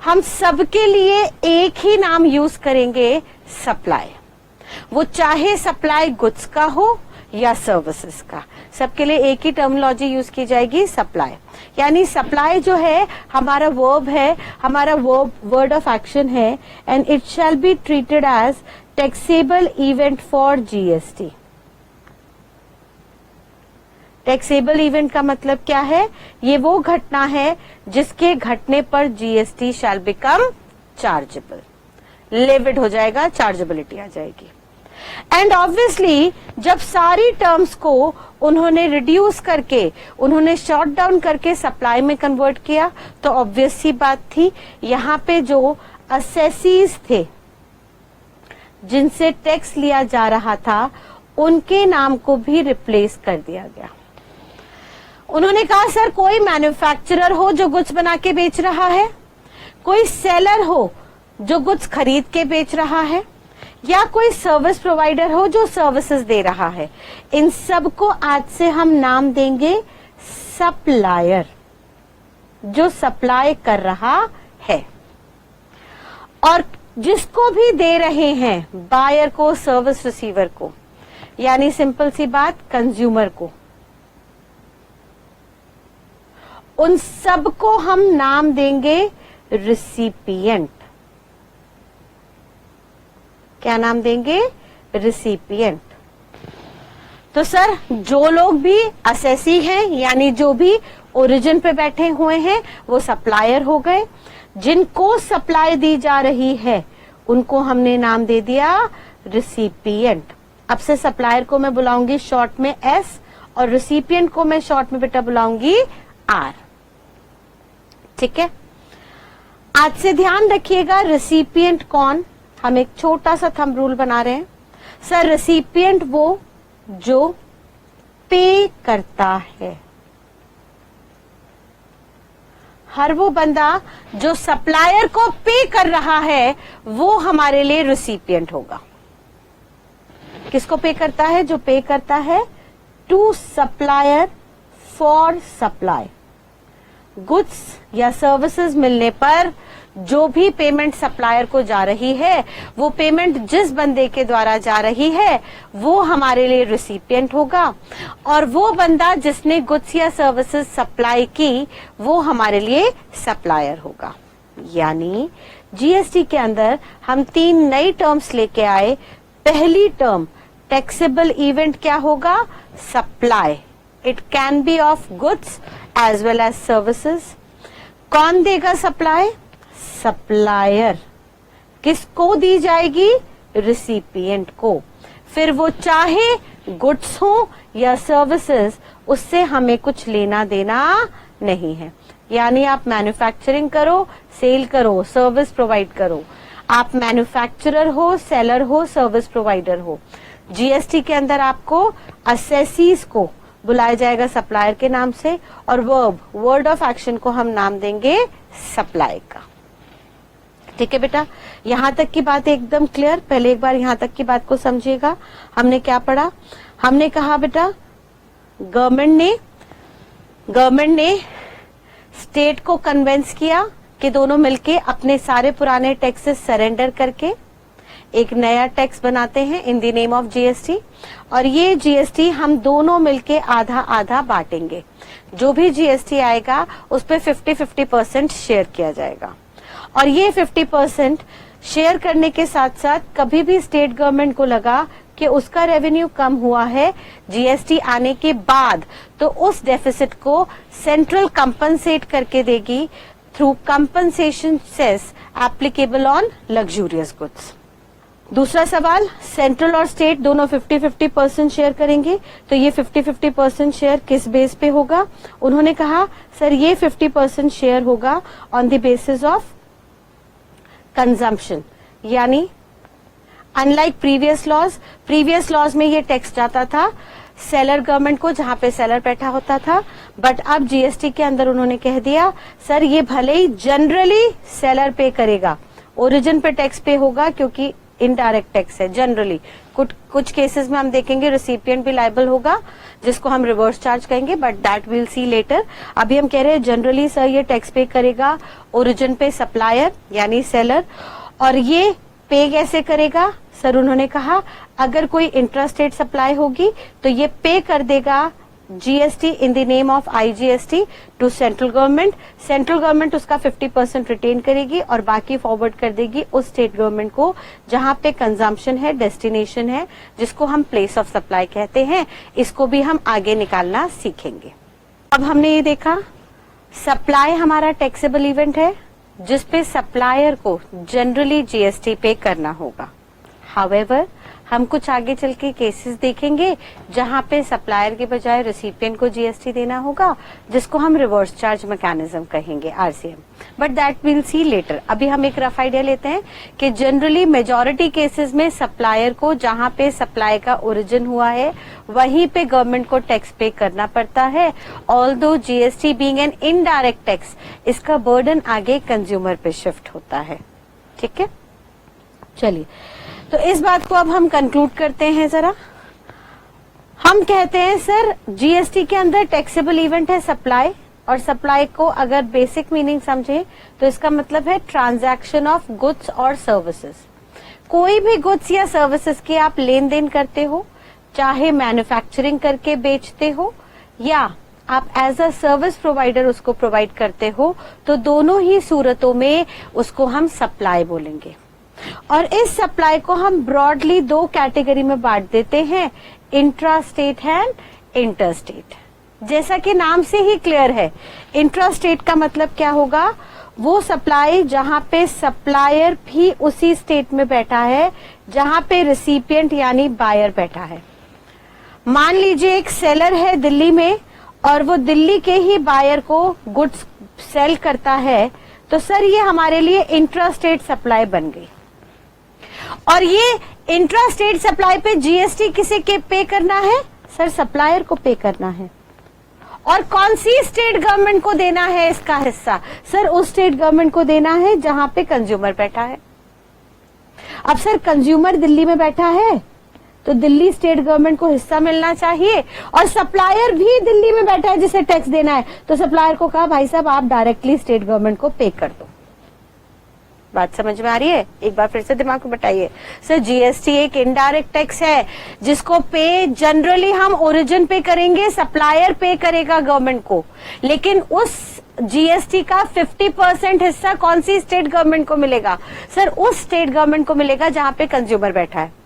हम सबके लिए एक ही नाम यूज करेंगे, सप्लाई। वो चाहे सप्लाई गुड्स का हो या सर्विसेज का, सबके लिए एक ही टर्मिनोलॉजी यूज की जाएगी, सप्लाई। यानी सप्लाई जो है हमारा वर्ब है, हमारा वर्ड ऑफ एक्शन है, and it shall be treated as taxable event for GST. Taxable event का मतलब क्या है? ये वो घटना है जिसके घटने पर जीएसटी शैल बिकम चार्जेबल, लेविड हो जाएगा, चार्जेबिलिटी आ जाएगी। एंड ऑब्वियसली जब सारी टर्म्स को उन्होंने रिड्यूस करके, उन्होंने शॉर्ट डाउन करके सप्लाई में कन्वर्ट किया, तो ऑब्वियस सी बात थी यहाँ पे जो असेसीज थे जिनसे टैक्स लिया जा रहा था उनके नाम को भी रिप्लेस कर दिया गया। उन्होंने कहा सर कोई मैन्युफैक्चरर हो जो गुड्स बना के बेच रहा है, कोई सेलर हो जो गुड्स खरीद के बेच रहा है, या कोई सर्विस प्रोवाइडर हो जो सर्विसेज दे रहा है, इन सब को आज से हम नाम देंगे सप्लायर, जो सप्लाई कर रहा है। और जिसको भी दे रहे हैं, बायर को, सर्विस रिसीवर को, यानी सिंपल सी बात कंज्यूमर को, उन सबको हम नाम देंगे रिसिपिएंट। क्या नाम देंगे? रिसिपिएंट। तो सर जो लोग भी असेसी हैं, यानी जो भी ओरिजिन पे बैठे हुए हैं, वो सप्लायर हो गए। जिनको सप्लाई दी जा रही है उनको हमने नाम दे दिया रिसिपिएंट। अब से सप्लायर को मैं बुलाऊंगी शॉर्ट में एस और रिसिपिएंट को मैं शॉर्ट में बेटा बुलाऊंगी आर। ठीक है, आज से ध्यान रखिएगा रिसिपिएंट कौन। हम एक छोटा सा थंब रूल बना रहे हैं। सर रिसिपिएंट वो जो पे करता है, हर वो बंदा जो सप्लायर को पे कर रहा है वो हमारे लिए रिसिपिएंट होगा। किसको पे करता है? जो पे करता है to supplier for supply. Goods या सर्विसेज मिलने पर जो भी पेमेंट सप्लायर को जा रही है, वो पेमेंट जिस बंदे के द्वारा जा रही है वो हमारे लिए रिसिपिएंट होगा, और वो बंदा जिसने गुड्स या सर्विसेज सप्लाई की वो हमारे लिए सप्लायर होगा। यानी जीएसटी के अंदर हम 3 नई टर्म्स लेके आए। पहली टर्म टैक्सेबल इवेंट क्या होगा? Supply. It can be of goods as well as services. कौन देगा सप्लाई? सप्लायर। किसको दी जाएगी? रिसिपिएंट को। फिर वो चाहे गुड्स हो या सर्विसेज, उससे हमें कुछ लेना देना नहीं है। यानी आप मैन्युफैक्चरिंग करो, सेल करो, सर्विस प्रोवाइड करो, आप मैन्युफैक्चरर हो, सेलर हो, सर्विस प्रोवाइडर हो, जीएसटी के अंदर आपको असेसीज को बुलाया जाएगा सप्लायर के नाम से, और वर्ड ऑफ एक्शन को हम नाम देंगे सप्लाई का। ठीक है बेटा, यहां तक की बात एकदम क्लियर। पहले एक बार यहां तक की बात को समझिएगा। हमने क्या पढ़ा? हमने कहा बेटा गवर्नमेंट ने स्टेट को कन्विंस किया कि दोनों मिलके अपने सारे पुराने टैक्सेस सरेंडर करके एक नया टैक्स बनाते हैं इन द नेम ऑफ जीएसटी, और ये जीएसटी हम दोनों मिलके आधा आधा बांटेंगे। जो भी जीएसटी आएगा उस पे 50-50% शेयर किया जाएगा, और ये 50% शेयर करने के साथ साथ कभी भी स्टेट गवर्नमेंट को लगा कि उसका रेवेन्यू कम हुआ है जीएसटी आने के बाद, तो उस डेफिसिट को सेंट्रल कंपनसेट करके देगी through compensation cess applicable on luxurious goods. दूसरा सवाल, सेंट्रल और स्टेट दोनों 50-50% शेयर करेंगे, तो ये 50-50% शेयर किस बेस पे होगा? उन्होंने कहा सर ये 50% शेयर होगा on the basis of consumption. यानी अनलाइक प्रीवियस लॉज में ये टैक्स जाता था सेलर गवर्नमेंट को जहां पे सेलर बैठा होता था, बट अब जीएसटी के अंदर उन्होंने कह दिया सर ये भले ही जनरली सेलर पे करेगा, ओरिजिन पे टैक्स पे होगा क्योंकि इनडायरेक्ट टैक्स है। जनरली कुछ केसेस में हम देखेंगे रिसिपिएंट भी लायबल होगा, जिसको हम रिवर्स चार्ज कहेंगे, but that will see later. अभी हम कह रहे हैं जनरली सर ये टैक्स पे करेगा ओरिजिन पे सप्लायर यानी सेलर। और ये पे कैसे करेगा? सर उन्होंने कहा अगर कोई इंट्रास्टेट सप्लाई होगी तो ये पे कर देगा GST in the name of IGST to central government. Central government उसका 50% रिटेन करेगी और बाकी फॉरवर्ड कर देगी उस स्टेट गवर्नमेंट को जहां पे कंजम्पशन है, डेस्टिनेशन है, जिसको हम प्लेस ऑफ सप्लाई कहते हैं। इसको भी हम आगे निकालना सीखेंगे। अब हमने ये देखा सप्लाई हमारा टैक्सेबल इवेंट है जिसपे सप्लायर को जनरली जीएसटी पे करना होगा। हाउएवर हम कुछ आगे चल के केसेस देखेंगे जहां पे सप्लायर के बजाय रिसिपिएंट को जीएसटी देना होगा, जिसको हम रिवर्स चार्ज मैकेनिज्म कहेंगे, RCM, but that will see later. अभी हम एक रफ आइडिया लेते हैं कि जनरली मेजॉरिटी केसेस में सप्लायर को जहां पे सप्लाई का ओरिजिन हुआ है वहीं पे गवर्नमेंट को टैक्स पे करना पड़ता है। Although GST being an indirect tax, इसका बर्डन आगे कंज्यूमर पे शिफ्ट होता है। ठीक है, चलिए तो इस बात को अब हम कंक्लूड करते हैं। जरा हम कहते हैं सर जीएसटी के अंदर टैक्सेबल इवेंट है सप्लाई, और सप्लाई को अगर बेसिक मीनिंग समझे तो इसका मतलब है ट्रांजैक्शन ऑफ गुड्स और सर्विसेज। कोई भी गुड्स या सर्विसेज की आप लेन देन करते हो, चाहे मैन्युफैक्चरिंग करके बेचते हो या आप एज अ सर्विस प्रोवाइडर उसको प्रोवाइड करते हो, तो दोनों ही सूरतों में उसको हम सप्लाई बोलेंगे। और इस सप्लाई को हम ब्रॉडली दो कैटेगरी में बांट देते हैं, intra state and inter state. जैसा कि नाम से ही क्लियर है, इंट्रा स्टेट का मतलब क्या होगा, वो सप्लाई जहां पे सप्लायर भी उसी स्टेट में बैठा है जहां पे रिसिपिएंट यानी बायर बैठा है। मान लीजिए एक सेलर है दिल्ली में और वो दिल्ली के ही बायर को गुड्स सेल करता है, तो सर ये हमारे लिए इंट्रा स्टेट सप्लाई बन गई। और ये इंट्रा स्टेट सप्लाई पे जीएसटी किसे के पे करना है, सर सप्लायर को पे करना है। और कौन सी स्टेट गवर्नमेंट को देना है इसका हिस्सा, सर उस स्टेट गवर्नमेंट को देना है जहां पे कंज्यूमर बैठा है। अब सर कंज्यूमर दिल्ली में बैठा है तो दिल्ली स्टेट गवर्नमेंट को हिस्सा मिलना चाहिए, और सप्लायर भी दिल्ली में बैठा है जिसे टैक्स देना है, तो सप्लायर को कहा भाई साहब आप डायरेक्टली स्टेट गवर्नमेंट को पे कर दो। बात समझ में आ रही है? एक बार फिर से दिमाग में बताइए। सर जीएसटी एक इनडायरेक्ट टैक्स है जिसको पे जनरली हम ओरिजिन पे करेंगे, सप्लायर पे करेगा गवर्नमेंट को, लेकिन उस जीएसटी का 50% हिस्सा कौन सी स्टेट गवर्नमेंट को मिलेगा, सर उस स्टेट गवर्नमेंट को मिलेगा जहां पे कंज्यूमर बैठा है।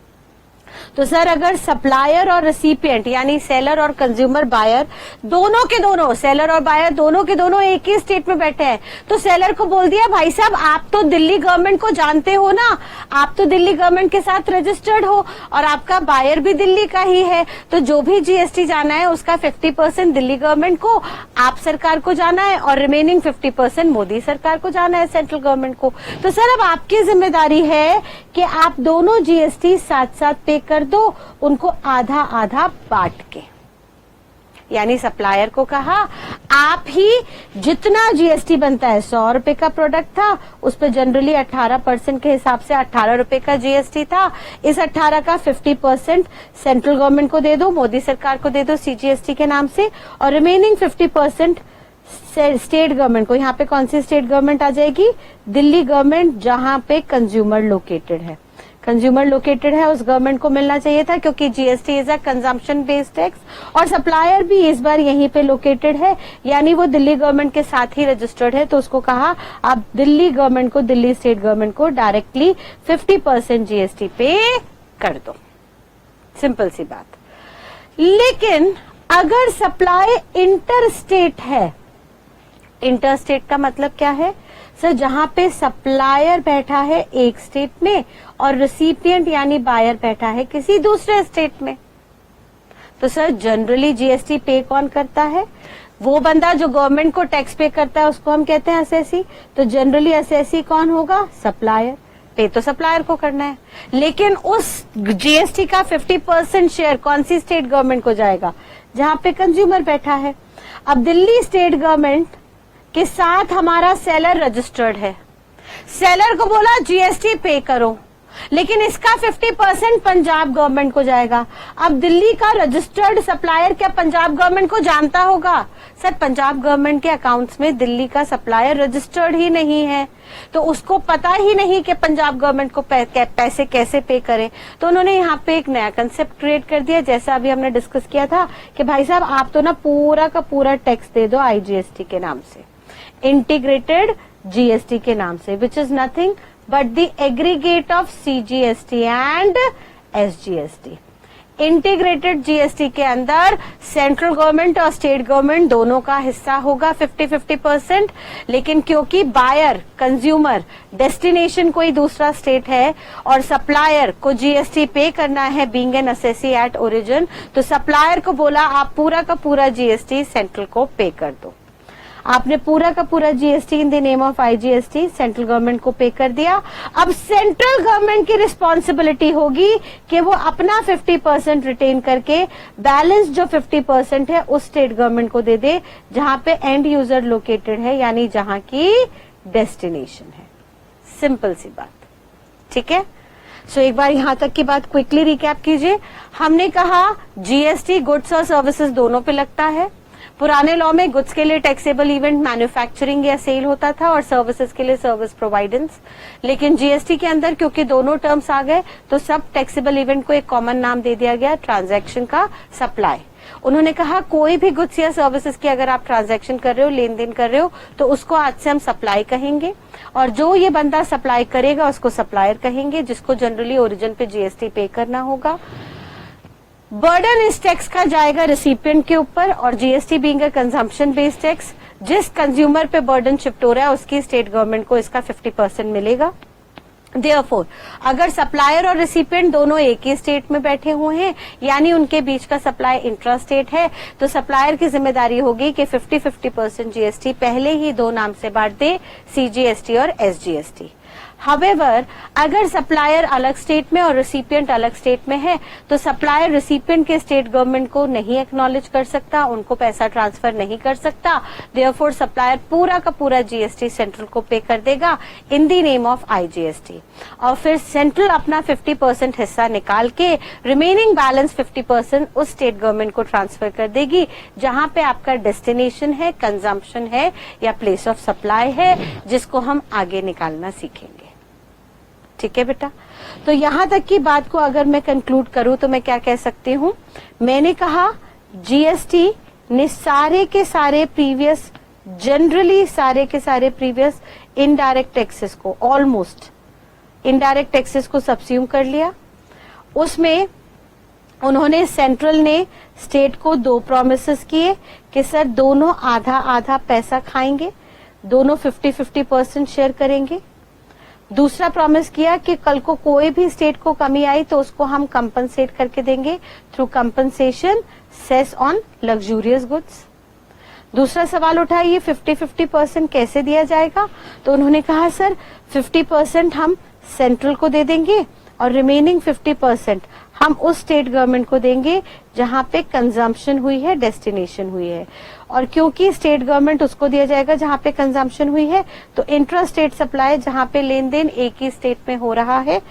तो सर अगर सप्लायर और रेसिपिएंट यानी सेलर और कंज्यूमर बायर दोनों के दोनों, सेलर और बायर दोनों के दोनों एक ही स्टेट में बैठे हैं, तो सेलर को बोल दिया भाई साहब आप तो दिल्ली गवर्नमेंट को जानते हो ना, आप तो दिल्ली गवर्नमेंट के साथ रजिस्टर्ड हो और आपका बायर भी दिल्ली का ही है, तो जो भी जीएसटी जाना है उसका 50% दिल्ली गवर्नमेंट को, आप सरकार को जाना है, और रिमेनिंग 50% मोदी सरकार को जाना है, सेंट्रल गवर्नमेंट को। तो सर अब आपकी जिम्मेदारी है कि आप दोनों जीएसटी साथ साथ पे कर दो, उनको आधा आधा बांट के। यानी सप्लायर को कहा आप ही जितना जीएसटी बनता है, 100 रुपए का प्रोडक्ट था उस पर जनरली 18% के हिसाब से 18 रुपए का जीएसटी था, इस 18 का 50% सेंट्रल गवर्नमेंट को दे दो, मोदी सरकार को दे दो सीजीएसटी के नाम से, और रिमेनिंग 50% स्टेट गवर्नमेंट को। यहाँ पे कौन सी स्टेट गवर्नमेंट आ जाएगी, दिल्ली गवर्नमेंट, जहां पे कंज्यूमर लोकेटेड है। कंज्यूमर लोकेटेड है उस गवर्नमेंट को मिलना चाहिए था, क्योंकि GST is a consumption based tax, और सप्लायर भी इस बार यहीं पे लोकेटेड है, यानी वो दिल्ली गवर्नमेंट के साथ ही रजिस्टर्ड है, तो उसको कहा आप दिल्ली गवर्नमेंट को, दिल्ली स्टेट गवर्नमेंट को डायरेक्टली 50% जीएसटी पे कर दो। सिंपल सी बात। लेकिन अगर सप्लाई इंटर स्टेट है, इंटर स्टेट का मतलब क्या है, सर जहां पे सप्लायर बैठा है एक स्टेट में और रिसिपिएंट यानी बायर बैठा है किसी दूसरे स्टेट में, तो सर जनरली जीएसटी पे कौन करता है, वो बंदा जो गवर्नमेंट को टैक्स पे करता है उसको हम कहते हैं असेसी। तो जनरली असेसी कौन होगा, सप्लायर, पे तो सप्लायर को करना है। लेकिन उस जीएसटी का 50% शेयर कौन सी स्टेट गवर्नमेंट को जाएगा, जहां पे कंज्यूमर बैठा है। अब दिल्ली स्टेट गवर्नमेंट के साथ हमारा सेलर रजिस्टर्ड है, सेलर को बोला जीएसटी पे करो, लेकिन इसका 50% पंजाब गवर्नमेंट को जाएगा। अब दिल्ली का रजिस्टर्ड सप्लायर क्या पंजाब गवर्नमेंट को जानता होगा, सर पंजाब गवर्नमेंट के अकाउंट्स में दिल्ली का सप्लायर रजिस्टर्ड ही नहीं है, तो उसको पता ही नहीं कि पंजाब गवर्नमेंट को पैसे कैसे पे करें। तो उन्होंने यहाँ पे एक नया कंसेप्ट क्रिएट कर दिया, जैसा अभी हमने डिस्कस किया था कि भाई साहब आप तो ना पूरा का पूरा टैक्स दे दो आईजीएसटी के नाम से, इंटीग्रेटेड जीएसटी के नाम से, which is nothing but the aggregate of CGST and SGST. Integrated GST के अंदर सेंट्रल गवर्नमेंट और स्टेट गवर्नमेंट दोनों का हिस्सा होगा 50-50%, लेकिन क्योंकि बायर, कंज्यूमर, डेस्टिनेशन कोई दूसरा स्टेट है और सप्लायर को जीएसटी पे करना है being an assessee at origin, तो सप्लायर को बोला आप पूरा का पूरा जीएसटी सेंट्रल को पे कर दो। आपने पूरा का पूरा GST in the name of IGST central government को पे कर दिया। अब सेंट्रल गवर्नमेंट की रिस्पॉन्सिबिलिटी होगी कि वो अपना 50% रिटेन करके बैलेंस जो 50% है उस स्टेट गवर्नमेंट को दे दे जहां पे एंड यूजर लोकेटेड है, यानी जहां की डेस्टिनेशन है। सिंपल सी बात, ठीक है। सो एक बार यहां तक की बात क्विकली रिकैप कीजिए। हमने कहा जीएसटी गुड्स और सर्विसेज दोनों पे लगता है। पुराने लॉ में गुड्स के लिए टैक्सेबल इवेंट मैन्युफैक्चरिंग या सेल होता था और सर्विसेज के लिए सर्विस प्रोवाइडेंस, लेकिन जीएसटी के अंदर क्योंकि दोनों टर्म्स आ गए तो सब टैक्सेबल इवेंट को एक कॉमन नाम दे दिया गया, ट्रांजैक्शन का सप्लाई। उन्होंने कहा कोई भी गुड्स या सर्विसेज की अगर आप ट्रांजैक्शन कर रहे हो, लेन देन कर रहे हो, तो उसको आज से हम सप्लाई कहेंगे, और जो ये बंदा सप्लाई करेगा उसको सप्लायर कहेंगे, जिसको जनरली ओरिजिन पे जीएसटी पे करना होगा। बर्डन इस टैक्स का जाएगा रेसिपिएंट के ऊपर, और GST being a consumption based tax, जिस कंज्यूमर पे बर्डन शिफ्ट हो रहा है उसकी स्टेट गवर्नमेंट को इसका 50% मिलेगा। Therefore, अगर सप्लायर और रेसिपिएंट दोनों एक ही स्टेट में बैठे हुए हैं, यानी उनके बीच का सप्लाई इंट्रा स्टेट है, तो सप्लायर की जिम्मेदारी होगी कि 50-50% जीएसटी पहले ही दो नाम से बांट दे, सीजीएसटी और एसजीएसटी। हावेवर, अगर सप्लायर अलग स्टेट में और रेसिपिएंट अलग स्टेट में है, तो सप्लायर रेसिपिएंट के स्टेट गवर्नमेंट को नहीं एक्नॉलेज कर सकता, उनको पैसा ट्रांसफर नहीं कर सकता। देयरफॉर सप्लायर पूरा का पूरा जीएसटी सेंट्रल को पे कर देगा इन दी नेम ऑफ आईजीएसटी, और फिर सेंट्रल अपना 50% हिस्सा निकाल के रिमेनिंग बैलेंस 50% उस स्टेट गवर्नमेंट को ट्रांसफर कर देगी जहां पे आपका डेस्टिनेशन है, कंजम्पशन है या प्लेस ऑफ सप्लाई है, जिसको हम आगे निकालना सीखेंगे। ठीक है बेटा, तो यहां तक की बात को अगर मैं कंक्लूड करूं तो मैं क्या कह सकती हूं, मैंने कहा जीएसटी ने सारे के सारे प्रीवियस, जनरली सारे के सारे प्रीवियस इनडायरेक्ट टैक्सेस को, ऑलमोस्ट इनडायरेक्ट टैक्सेस को सबस्यूम कर लिया। उसमें उन्होंने, सेंट्रल ने स्टेट को 2 प्रॉमिसेस किए कि सर दोनों आधा आधा पैसा खाएंगे, दोनों 50-50% शेयर करेंगे। दूसरा प्रॉमिस किया कि कल को कोई भी स्टेट को कमी आई तो उसको हम कंपनसेट करके देंगे through compensation cess on luxurious goods. दूसरा सवाल उठा, ये 50-50% कैसे दिया जाएगा, तो उन्होंने कहा सर 50% हम सेंट्रल को दे देंगे और रिमेनिंग 50% हम उस स्टेट गवर्नमेंट को देंगे जहां पे कंजम्पशन हुई है, डेस्टिनेशन हुई है। और क्योंकि स्टेट गवर्नमेंट उसको दिया जाएगा जहां पे कंजम्पशन हुई है, तो इंट्रा स्टेट सप्लाई जहां पे लेन देन एक ही स्टेट में हो रहा है,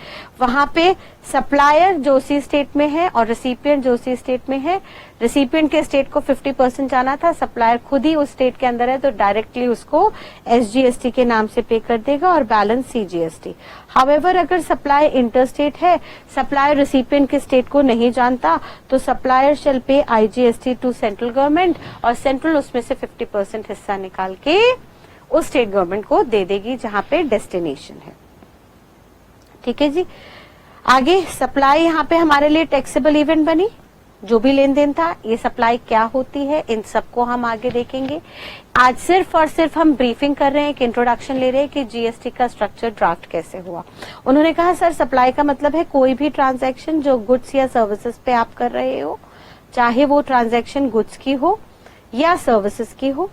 वहां पे सप्लायर जो उसी स्टेट में है और रेसिपिएंट जो उसी स्टेट में है, रेसिपिएंट के स्टेट को 50% जाना था, सप्लायर खुद ही उस स्टेट के अंदर है तो डायरेक्टली उसको एसजीएसटी के नाम से पे कर देगा और बैलेंस सीजीएसटी। हावेवर, अगर सप्लाई इंटर स्टेट है, सप्लायर रेसिपिएंट के स्टेट को नहीं जानता, तो सप्लायर शेल पे आईजीएसटी टू सेंट्रल गवर्नमेंट, और सेंट्रल उसमें से 50% हिस्सा निकाल के उस स्टेट गवर्नमेंट को दे देगी जहां पे डेस्टिनेशन है। ठीक है जी, आगे सप्लाई यहाँ पे हमारे लिए टैक्सेबल इवेंट बनी, जो भी लेन देन था, ये सप्लाई क्या होती है, इन सबको हम आगे देखेंगे। आज सिर्फ और सिर्फ हम ब्रीफिंग कर रहे हैं, एक इंट्रोडक्शन ले रहे हैं कि जीएसटी का स्ट्रक्चर ड्राफ्ट कैसे हुआ। उन्होंने कहा सर सप्लाई का मतलब है कोई भी ट्रांजैक्शन जो गुड्स या सर्विसेज पे आप कर रहे हो, चाहे वो ट्रांजैक्शन गुड्स की हो या सर्विसेज की हो।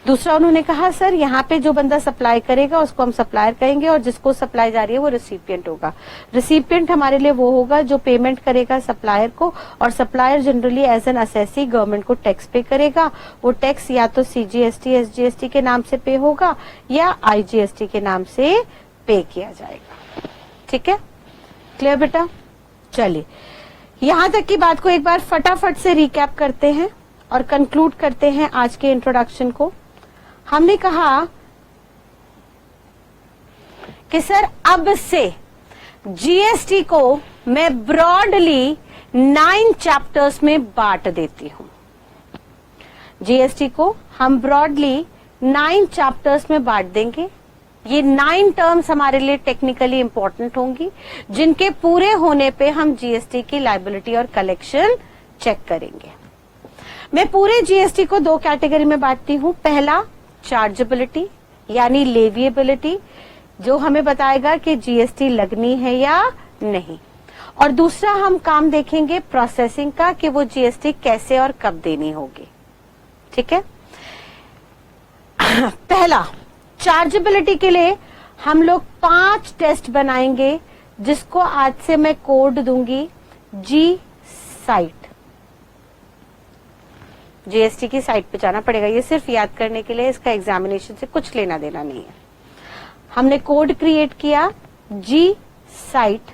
दूसरा उन्होंने कहा सर यहाँ पे जो बंदा सप्लाई करेगा उसको हम सप्लायर कहेंगे, और जिसको सप्लाई जा रही है वो रिसिपिएंट होगा। रिसिपिएंट हमारे लिए वो होगा जो पेमेंट करेगा सप्लायर को, और supplier generally as an assessee government को टैक्स पे करेगा। वो टैक्स या तो सीजीएसटी एसजीएसटी के नाम से पे होगा या आईजीएसटी के नाम से पे किया जाएगा। ठीक है, क्लियर बेटा? चलिए यहां तक की बात को एक बार फटाफट से रिकैप करते हैं और कंक्लूड करते हैं आज के इंट्रोडक्शन को। हमने कहा कि सर अब से जीएसटी को मैं ब्रॉडली 9 चैप्टर्स में बांट देती हूं। जीएसटी को हम ब्रॉडली 9 चैप्टर्स में बांट देंगे। ये 9 टर्म्स हमारे लिए टेक्निकली इंपॉर्टेंट होंगी, जिनके पूरे होने पे हम जीएसटी की लायबिलिटी और कलेक्शन चेक करेंगे। मैं पूरे जीएसटी को 2 कैटेगरी में बांटती हूं। पहला चार्जेबिलिटी यानी लेविएबिलिटी, जो हमें बताएगा कि जीएसटी लगनी है या नहीं, और दूसरा हम काम देखेंगे प्रोसेसिंग का कि वो जीएसटी कैसे और कब देनी होगी। ठीक है, पहला चार्जेबिलिटी के लिए हम लोग 5 टेस्ट बनाएंगे, जिसको आज से मैं कोड दूंगी जी साइट। जीएसटी की साइट पे जाना पड़ेगा, ये सिर्फ याद करने के लिए, इसका एग्जामिनेशन से कुछ लेना देना नहीं है। हमने कोड क्रिएट किया जी साइट।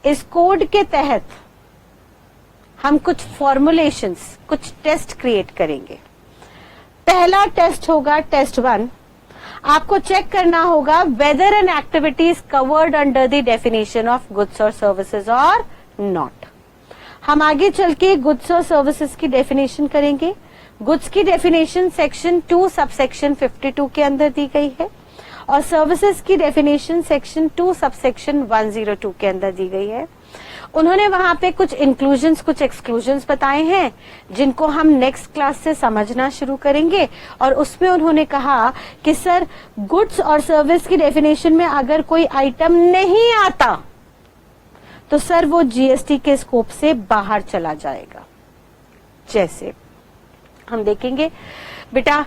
इस कोड के तहत हम कुछ फॉर्मुलेशंस, कुछ टेस्ट क्रिएट करेंगे। पहला टेस्ट होगा टेस्ट 1। आपको चेक करना होगा whether an activity is covered under the definition of goods और सर्विसेज और नॉट। हम आगे चल के गुड्स और सर्विसेज की डेफिनेशन करेंगे। गुड्स की डेफिनेशन सेक्शन 2 सबसेक्शन 52 के अंदर दी गई है और सर्विसेज की डेफिनेशन सेक्शन 2 सबसेक्शन 102 के अंदर दी गई है। उन्होंने वहां पे कुछ इंक्लूजन्स कुछ एक्सक्लूजन्स बताए हैं जिनको हम नेक्स्ट क्लास से समझना शुरू करेंगे। और उसमें उन्होंने कहा कि सर गुड्स और सर्विस की डेफिनेशन में अगर कोई आइटम नहीं आता तो सर वो जीएसटी के स्कोप से बाहर चला जाएगा। जैसे हम देखेंगे बेटा,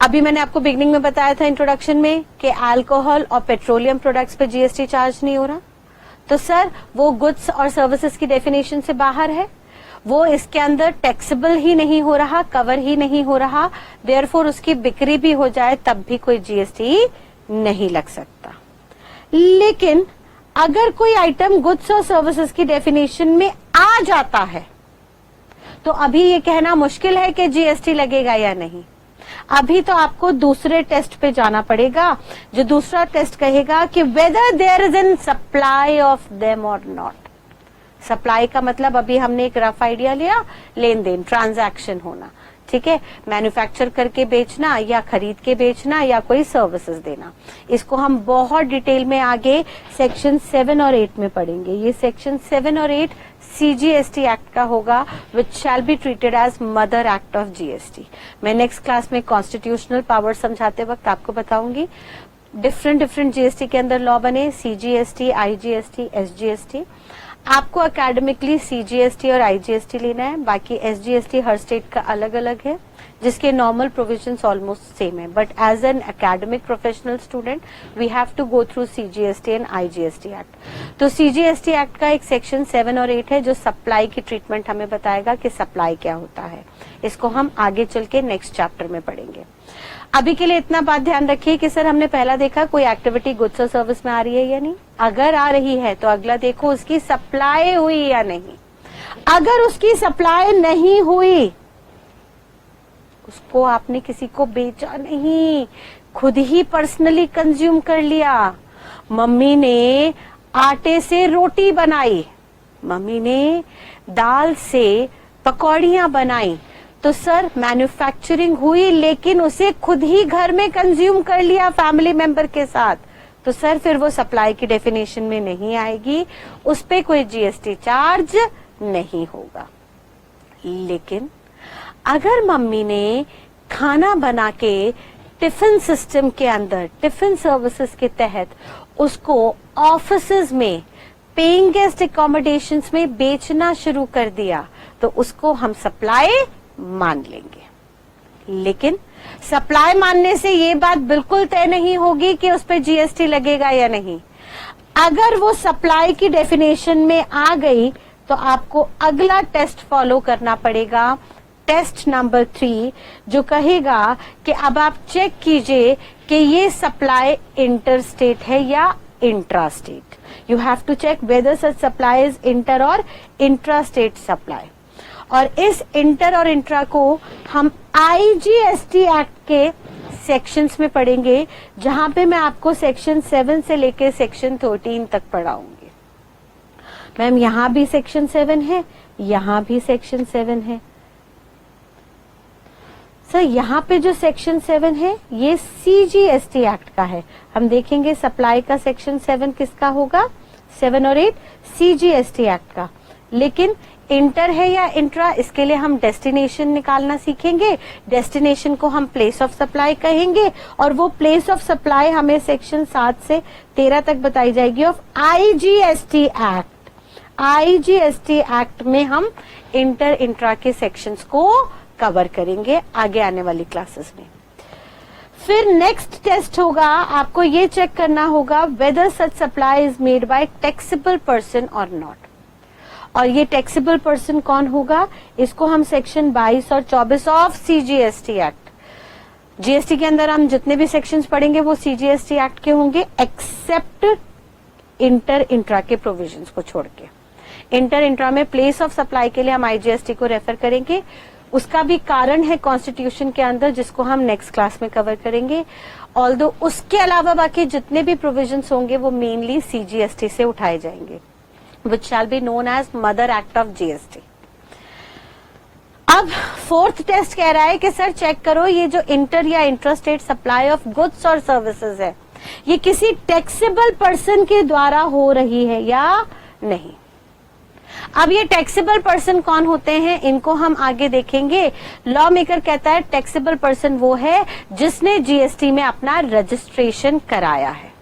अभी मैंने आपको बिगनिंग में बताया था इंट्रोडक्शन में कि अल्कोहल और पेट्रोलियम प्रोडक्ट्स पे जीएसटी चार्ज नहीं हो रहा, तो सर वो गुड्स और सर्विसेज की डेफिनेशन से बाहर है, वो इसके अंदर टैक्सेबल ही नहीं हो रहा, कवर ही नहीं हो रहा, देयरफॉर उसकी बिक्री भी हो जाए तब भी कोई जीएसटी नहीं लग सकता। लेकिन अगर कोई आइटम गुड्स और सर्विसेज की डेफिनेशन में आ जाता है तो अभी ये कहना मुश्किल है कि जीएसटी लगेगा या नहीं। अभी तो आपको दूसरे टेस्ट पे जाना पड़ेगा, जो दूसरा टेस्ट कहेगा कि whether there is an supply of them or not. Supply का मतलब अभी हमने एक रफ आइडिया लिया, लेन देन, ट्रांजैक्शन होना, ठीक है, मैन्युफैक्चर करके बेचना या खरीद के बेचना या कोई सर्विसेज देना। इसको हम बहुत डिटेल में आगे सेक्शन 7 और 8 में पढ़ेंगे। ये सेक्शन 7 और 8 सीजीएसटी एक्ट का होगा, which shall be treated as mother act of GST. मैं नेक्स्ट क्लास में कॉन्स्टिट्यूशनल पावर समझाते वक्त आपको बताऊंगी डिफरेंट जीएसटी के अंदर लॉ बने, सीजीएसटी, आईजीएसटी, एसजीएसटी। आपको एकेडमिकली सीजीएसटी और आईजीएसटी लेना है, बाकी एसजीएसटी हर स्टेट का अलग अलग है, जिसके नॉर्मल प्रोविजंस ऑलमोस्ट सेम है, but as an academic professional student we have to go through CGST and IGST act. तो सीजीएसटी एक्ट का एक सेक्शन 7 और 8 है जो सप्लाई की ट्रीटमेंट हमें बताएगा कि सप्लाई क्या होता है। इसको हम आगे चल के नेक्स्ट चैप्टर में पढ़ेंगे। अभी के लिए इतना बात ध्यान रखिए कि सर हमने पहला देखा कोई एक्टिविटी गुड्स और सर्विस में आ रही है या नहीं। अगर आ रही है तो अगला देखो उसकी सप्लाई हुई या नहीं। अगर उसकी सप्लाई नहीं हुई, उसको आपने किसी को बेचा नहीं, खुद ही पर्सनली कंज्यूम कर लिया। मम्मी ने आटे से रोटी बनाई, मम्मी ने दाल से पकौड़ियां बनाई, तो सर मैन्युफैक्चरिंग हुई लेकिन उसे खुद ही घर में कंज्यूम कर लिया फैमिली मेंबर के साथ, तो सर फिर वो सप्लाई की डेफिनेशन में नहीं आएगी, उस पे कोई जीएसटी चार्ज नहीं होगा। लेकिन अगर मम्मी ने खाना बना के टिफिन सिस्टम के अंदर, टिफिन सर्विसेज के तहत उसको ऑफिसेज में, पेइंग गेस्ट अकोमोडेशंस में बेचना शुरू कर दिया, तो उसको हम सप्लाई मान लेंगे। लेकिन सप्लाई मानने से ये बात बिल्कुल तय नहीं होगी कि उस पर जीएसटी लगेगा या नहीं। अगर वो सप्लाई की डेफिनेशन में आ गई तो आपको अगला टेस्ट फॉलो करना पड़ेगा, टेस्ट नंबर 3, जो कहेगा कि अब आप चेक कीजिए कि ये सप्लाई इंटर स्टेट है या intra state. You have to check whether such supply is inter or intra state supply. और इस इंटर और इंट्रा को हम आईजीएसटी एक्ट के सेक्शंस में पढ़ेंगे, जहां पे मैं आपको सेक्शन 7 से लेके सेक्शन 13 तक पढ़ाऊंगी। मैम यहां भी सेक्शन 7 है, यहां भी सेक्शन 7 है। सर यहाँ पे जो सेक्शन 7 है ये सीजीएसटी एक्ट का है। हम देखेंगे सप्लाई का सेक्शन 7 किसका होगा, 7 और 8 सीजीएसटी एक्ट का। लेकिन इंटर है या इंट्रा, इसके लिए हम डेस्टिनेशन निकालना सीखेंगे। डेस्टिनेशन को हम प्लेस ऑफ सप्लाई कहेंगे और वो प्लेस ऑफ सप्लाई हमें सेक्शन 7 से 13 तक बताई जाएगी of IGST act. IGST act में हम इंटर इंट्रा के सेक्शंस को कवर करेंगे आगे आने वाली क्लासेस में। फिर नेक्स्ट टेस्ट होगा, आपको ये चेक करना होगा whether such supply is made by taxable person or not. और ये टैक्सेबल पर्सन कौन होगा, इसको हम सेक्शन 22 और 24 ऑफ सीजीएसटी एक्ट, जीएसटी के अंदर हम जितने भी सेक्शंस पढ़ेंगे वो सीजीएसटी एक्ट के होंगे, एक्सेप्ट इंटर इंट्रा के प्रोविजंस को छोड़ के। इंटर इंट्रा में प्लेस ऑफ सप्लाई के लिए हम आईजीएसटी को रेफर करेंगे। उसका भी कारण है कॉन्स्टिट्यूशन के अंदर, जिसको हम नेक्स्ट क्लास में कवर करेंगे। ऑल्दो उसके अलावा बाकी जितने भी प्रोविजंस होंगे वो मेनली सीजीएसटी से उठाए जाएंगे, which shall be known as Mother Act of GST. अब फोर्थ टेस्ट कह रहा है कि सर चेक करो ये जो इंटर या इंट्रास्टेट सप्लाई ऑफ गुड्स और सर्विसेज है ये किसी टैक्सेबल पर्सन के द्वारा हो रही है या नहीं। अब ये टैक्सेबल पर्सन कौन होते हैं इनको हम आगे देखेंगे। लॉ मेकर कहता है टैक्सेबल पर्सन वो है जिसने जीएसटी में अपना रजिस्ट्रेशन कराया है।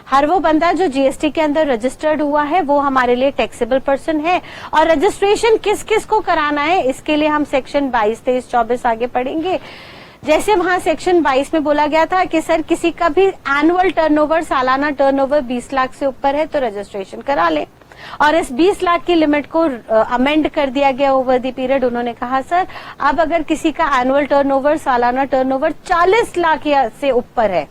हर वो बंदा जो जीएसटी के अंदर रजिस्टर्ड हुआ है वो हमारे लिए टैक्सेबल पर्सन है। और रजिस्ट्रेशन किस किस को कराना है इसके लिए हम सेक्शन 22, 23, 24 आगे पढ़ेंगे। जैसे वहां सेक्शन 22 में बोला गया था कि सर किसी का भी एनुअल टर्नओवर, सालाना टर्नओवर 20 लाख से ऊपर है तो रजिस्ट्रेशन करा ले। और इस 20 लाख की लिमिट को अमेंड कर दिया गया ओवर द पीरियड। उन्होंने कहा सर अब अगर किसी का एनुअल टर्नओवर, सालाना टर्नओवर 40 लाख से ऊपर है,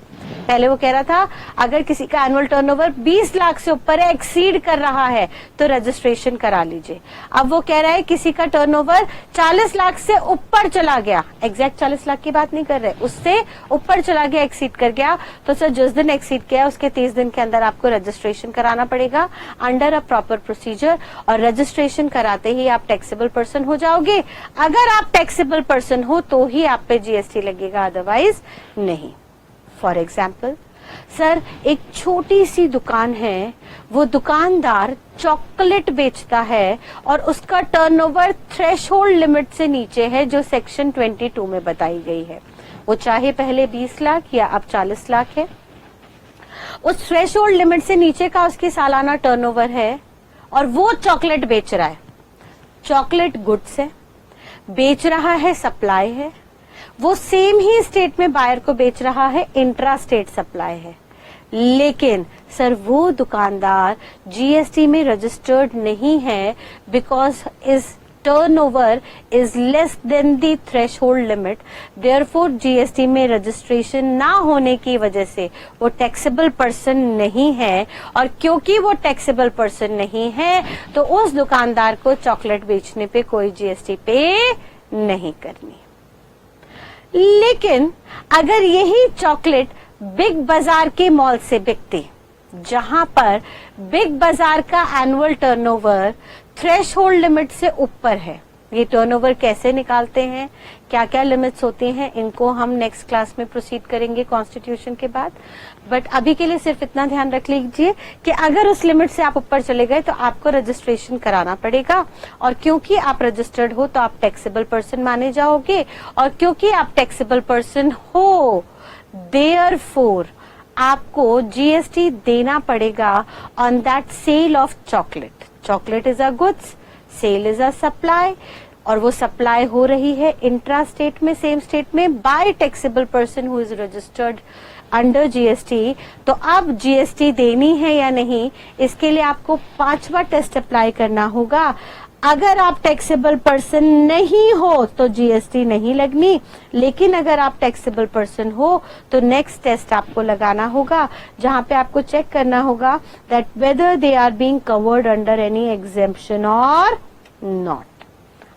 पहले वो कह रहा था अगर किसी का एनुअल टर्नओवर 20 लाख से ऊपर है, एक्सीड कर रहा है तो रजिस्ट्रेशन करा लीजिए। अब वो कह रहा है किसी का टर्नओवर 40 लाख से ऊपर चला गया, एग्जैक्ट 40 लाख की बात नहीं कर रहे, उससे ऊपर चला गया, एक्सीड कर गया, तो सर जिस दिन एक्सीड किया उसके 30 दिन के अंदर आपको रजिस्ट्रेशन कराना पड़ेगा अंडर अ प्रॉपर प्रोसीजर। और रजिस्ट्रेशन कराते ही आप टैक्सेबल पर्सन हो जाओगे। अगर आप टैक्सेबल पर्सन हो तो ही आप पे जीएसटी लगेगा, अदरवाइज नहीं। फॉर एग्जाम्पल सर एक छोटी सी दुकान है, वो दुकानदार चॉकलेट बेचता है और उसका टर्नओवर थ्रेशहोल्ड लिमिट से नीचे है जो सेक्शन 22 में बताई गई है। वो चाहे पहले 20 लाख या अब 40 लाख है, उस थ्रेशहोल्ड लिमिट से नीचे का उसकी सालाना टर्नओवर है और वो चॉकलेट बेच रहा है। चॉकलेट गुड्स है, बेच रहा है, सप्लाई है, वो सेम ही स्टेट में बायर को बेच रहा है, इंट्रा स्टेट सप्लाई है। लेकिन सर वो दुकानदार जीएसटी में रजिस्टर्ड नहीं है because is turnover is less than the threshold limit. Therefore GST में रजिस्ट्रेशन ना होने की वजह से वो टैक्सेबल पर्सन नहीं है। और क्योंकि वो टैक्सेबल पर्सन नहीं है तो उस दुकानदार को चॉकलेट बेचने पे कोई जीएसटी पे नहीं करनी। लेकिन अगर यही चॉकलेट बिग बाजार के मॉल से बिकती, जहां पर बिग बाजार का एनुअल टर्नओवर थ्रेशहोल्ड लिमिट से ऊपर है, ये टर्नओवर कैसे निकालते हैं, क्या क्या लिमिट्स होती हैं, इनको हम नेक्स्ट क्लास में प्रोसीड करेंगे कॉन्स्टिट्यूशन के बाद। बट अभी के लिए सिर्फ इतना ध्यान रख लीजिए कि अगर उस लिमिट से आप ऊपर चले गए तो आपको रजिस्ट्रेशन कराना पड़ेगा। और क्योंकि आप रजिस्टर्ड हो तो आप टैक्सेबल पर्सन माने जाओगे। और क्योंकि आप टैक्सेबल पर्सन हो देयरफॉर आपको जीएसटी देना पड़ेगा on that sale of chocolate. Chocolate is a goods, sale is a supply, और वो सप्लाई हो रही है इंट्रा स्टेट में, सेम स्टेट में, by taxable person who is registered under GST. तो अब जीएसटी देनी है या नहीं, इसके लिए आपको 5वां टेस्ट अप्लाई करना होगा। अगर आप टैक्सेबल पर्सन नहीं हो तो जीएसटी नहीं लगनी, लेकिन अगर आप टैक्सेबल पर्सन हो तो नेक्स्ट टेस्ट आपको लगाना होगा, जहां पे आपको चेक करना होगा that whether they are being covered under any exemption or not.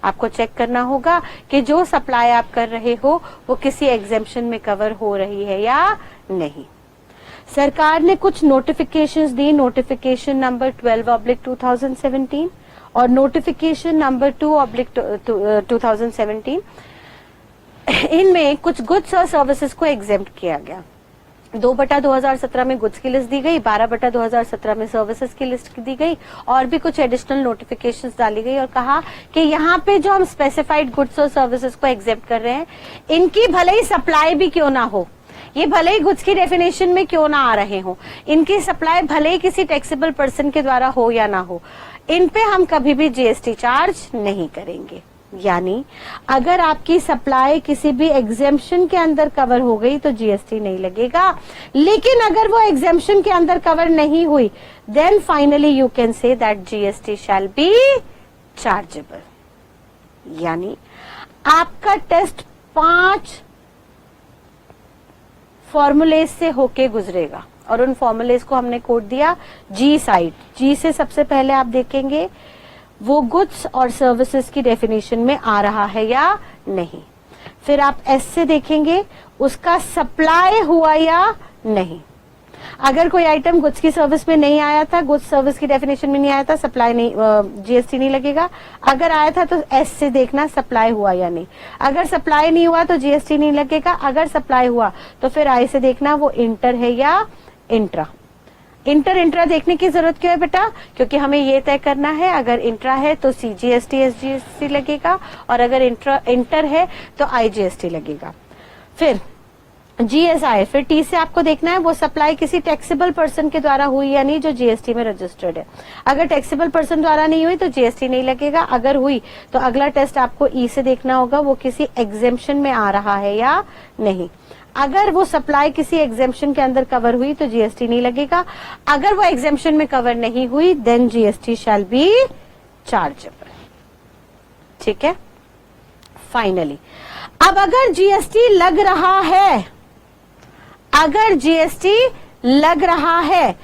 आपको चेक करना होगा कि जो सप्लाई आप कर रहे हो वो किसी एग्जेम्पशन में कवर हो रही है या नहीं। सरकार ने कुछ नोटिफिकेशंस दी, नोटिफिकेशन नंबर 12/2017 और नोटिफिकेशन नंबर 2/2017। इनमें कुछ गुड्स और सर्विसेज को एग्जेम्प्ट किया गया। 2/2017 में गुड्स की लिस्ट दी गई, 12/2017 में सर्विसेज की लिस्ट दी गई, और भी कुछ एडिशनल नोटिफिकेशंस डाली गई और कहा कि यहाँ पे जो हम स्पेसिफाइड गुड्स और सर्विसेज को एग्जेम्प्ट कर रहे हैं, इनकी भले ही सप्लाई भी क्यों ना हो, ये भले ही गुड्स की डेफिनेशन में क्यों ना आ रहे हो, इनकी सप्लाई भले ही किसी टैक्सेबल पर्सन के द्वारा हो या ना हो, इन पे हम कभी भी जीएसटी चार्ज नहीं करेंगे। यानी अगर आपकी सप्लाई किसी भी एग्जेम्पशन के अंदर कवर हो गई तो जीएसटी नहीं लगेगा, लेकिन अगर वो एग्जेम्पशन के अंदर कवर नहीं हुई then finally you can say that GST shall be chargeable. यानी आपका टेस्ट 5 फॉर्मूलेज से होके गुजरेगा और उन फॉर्मूलेज को हमने कोड दिया जी साइड। जी से सबसे पहले आप देखेंगे वो गुड्स और सर्विसेज की डेफिनेशन में आ रहा है या नहीं। फिर आप एस से देखेंगे उसका सप्लाई हुआ या नहीं। अगर कोई आइटम गुड्स की सर्विस में नहीं आया था, गुड्स सर्विस की डेफिनेशन में नहीं आया था, सप्लाई नहीं, जीएसटी नहीं लगेगा। अगर आया था तो एस से देखना सप्लाई हुआ या नहीं। अगर सप्लाई नहीं हुआ तो जीएसटी नहीं लगेगा। अगर सप्लाई हुआ तो फिर आई से देखना वो इंटर है या इंट्रा। इंट्रा देखने की जरूरत क्यों है बेटा? क्योंकि हमें ये तय करना है, अगर इंट्रा है तो सीजीएसटी एसजीएसटी लगेगा, और अगर इंटर है तो आईजीएसटी लगेगा। फिर जीएसआई, फिर टी से आपको देखना है वो सप्लाई किसी टैक्सेबल पर्सन के द्वारा हुई या नहीं जो जीएसटी में रजिस्टर्ड है। अगर टैक्सेबल पर्सन द्वारा नहीं हुई तो जीएसटी नहीं लगेगा। अगर हुई तो अगला टेस्ट आपको ई से देखना होगा वो किसी एग्जेम्पशन में आ रहा है या नहीं। अगर वो सप्लाई किसी एग्जेम्पशन के अंदर कवर हुई तो जीएसटी नहीं लगेगा। अगर वो एग्जेम्पशन में कवर नहीं हुई then GST shall be chargeable. ठीक है। फाइनली अब अगर जीएसटी लग रहा है, अगर जीएसटी लग रहा है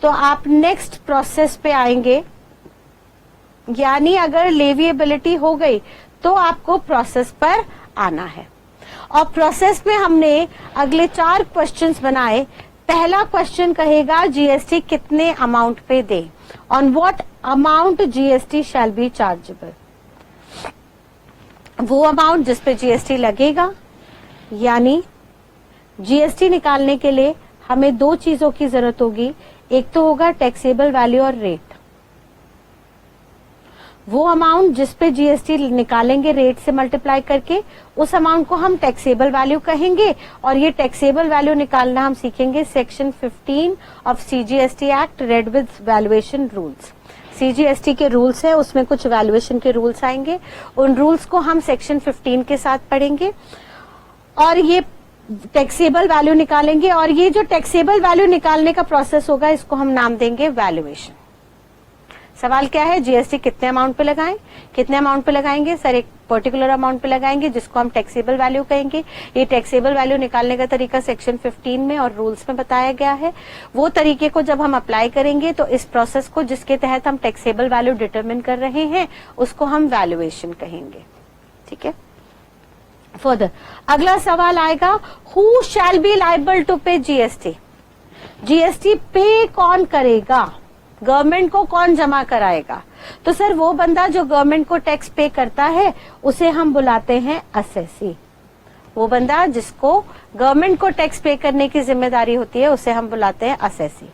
तो आप नेक्स्ट प्रोसेस पे आएंगे, यानी अगर लेविएबिलिटी हो गई तो आपको प्रोसेस पर आना है। और प्रोसेस में हमने अगले 4 क्वेश्चंस बनाए। पहला क्वेश्चन कहेगा जीएसटी कितने अमाउंट पे दे, on what amount GST shall be chargeable. वो अमाउंट जिस पे जीएसटी लगेगा, यानी जीएसटी निकालने के लिए हमें 2 चीजों की जरूरत होगी। एक तो होगा टैक्सेबल वैल्यू और रेट। वो अमाउंट जिस पे जीएसटी निकालेंगे रेट से मल्टीप्लाई करके, उस अमाउंट को हम टैक्सेबल वैल्यू कहेंगे। और ये टैक्सेबल वैल्यू निकालना हम सीखेंगे section 15 of CGST act read with valuation rules. CGST के रूल्स है, उसमें कुछ वैल्यूएशन के रूल्स आएंगे, उन रूल्स को हम सेक्शन 15 के साथ पढ़ेंगे और ये टैक्सेबल वैल्यू निकालेंगे। और ये जो टैक्सेबल वैल्यू निकालने का प्रोसेस होगा इसको हम नाम देंगे वैल्यूएशन। सवाल क्या है? जीएसटी कितने अमाउंट पे लगाएं? कितने अमाउंट पे लगाएंगे सर? एक पर्टिकुलर अमाउंट पे लगाएंगे जिसको हम टैक्सेबल वैल्यू कहेंगे। ये टैक्सेबल वैल्यू निकालने का तरीका सेक्शन 15 में और रूल्स में बताया गया है। वो तरीके को जब हम अप्लाई करेंगे तो इस प्रोसेस को जिसके तहत हम टैक्सेबल वैल्यू डिटरमिन कर रहे हैं उसको हम वैल्यूएशन कहेंगे। ठीक है। फर्दर अगला सवाल आएगा, who shall be liable to pay GST. GST pay कौन करेगा? गवर्नमेंट को कौन जमा कराएगा? तो सर वो बंदा जो गवर्नमेंट को टैक्स पे करता है उसे हम बुलाते हैं असेसी। वो बंदा जिसको गवर्नमेंट को टैक्स पे करने की जिम्मेदारी होती है उसे हम बुलाते हैं असेसी।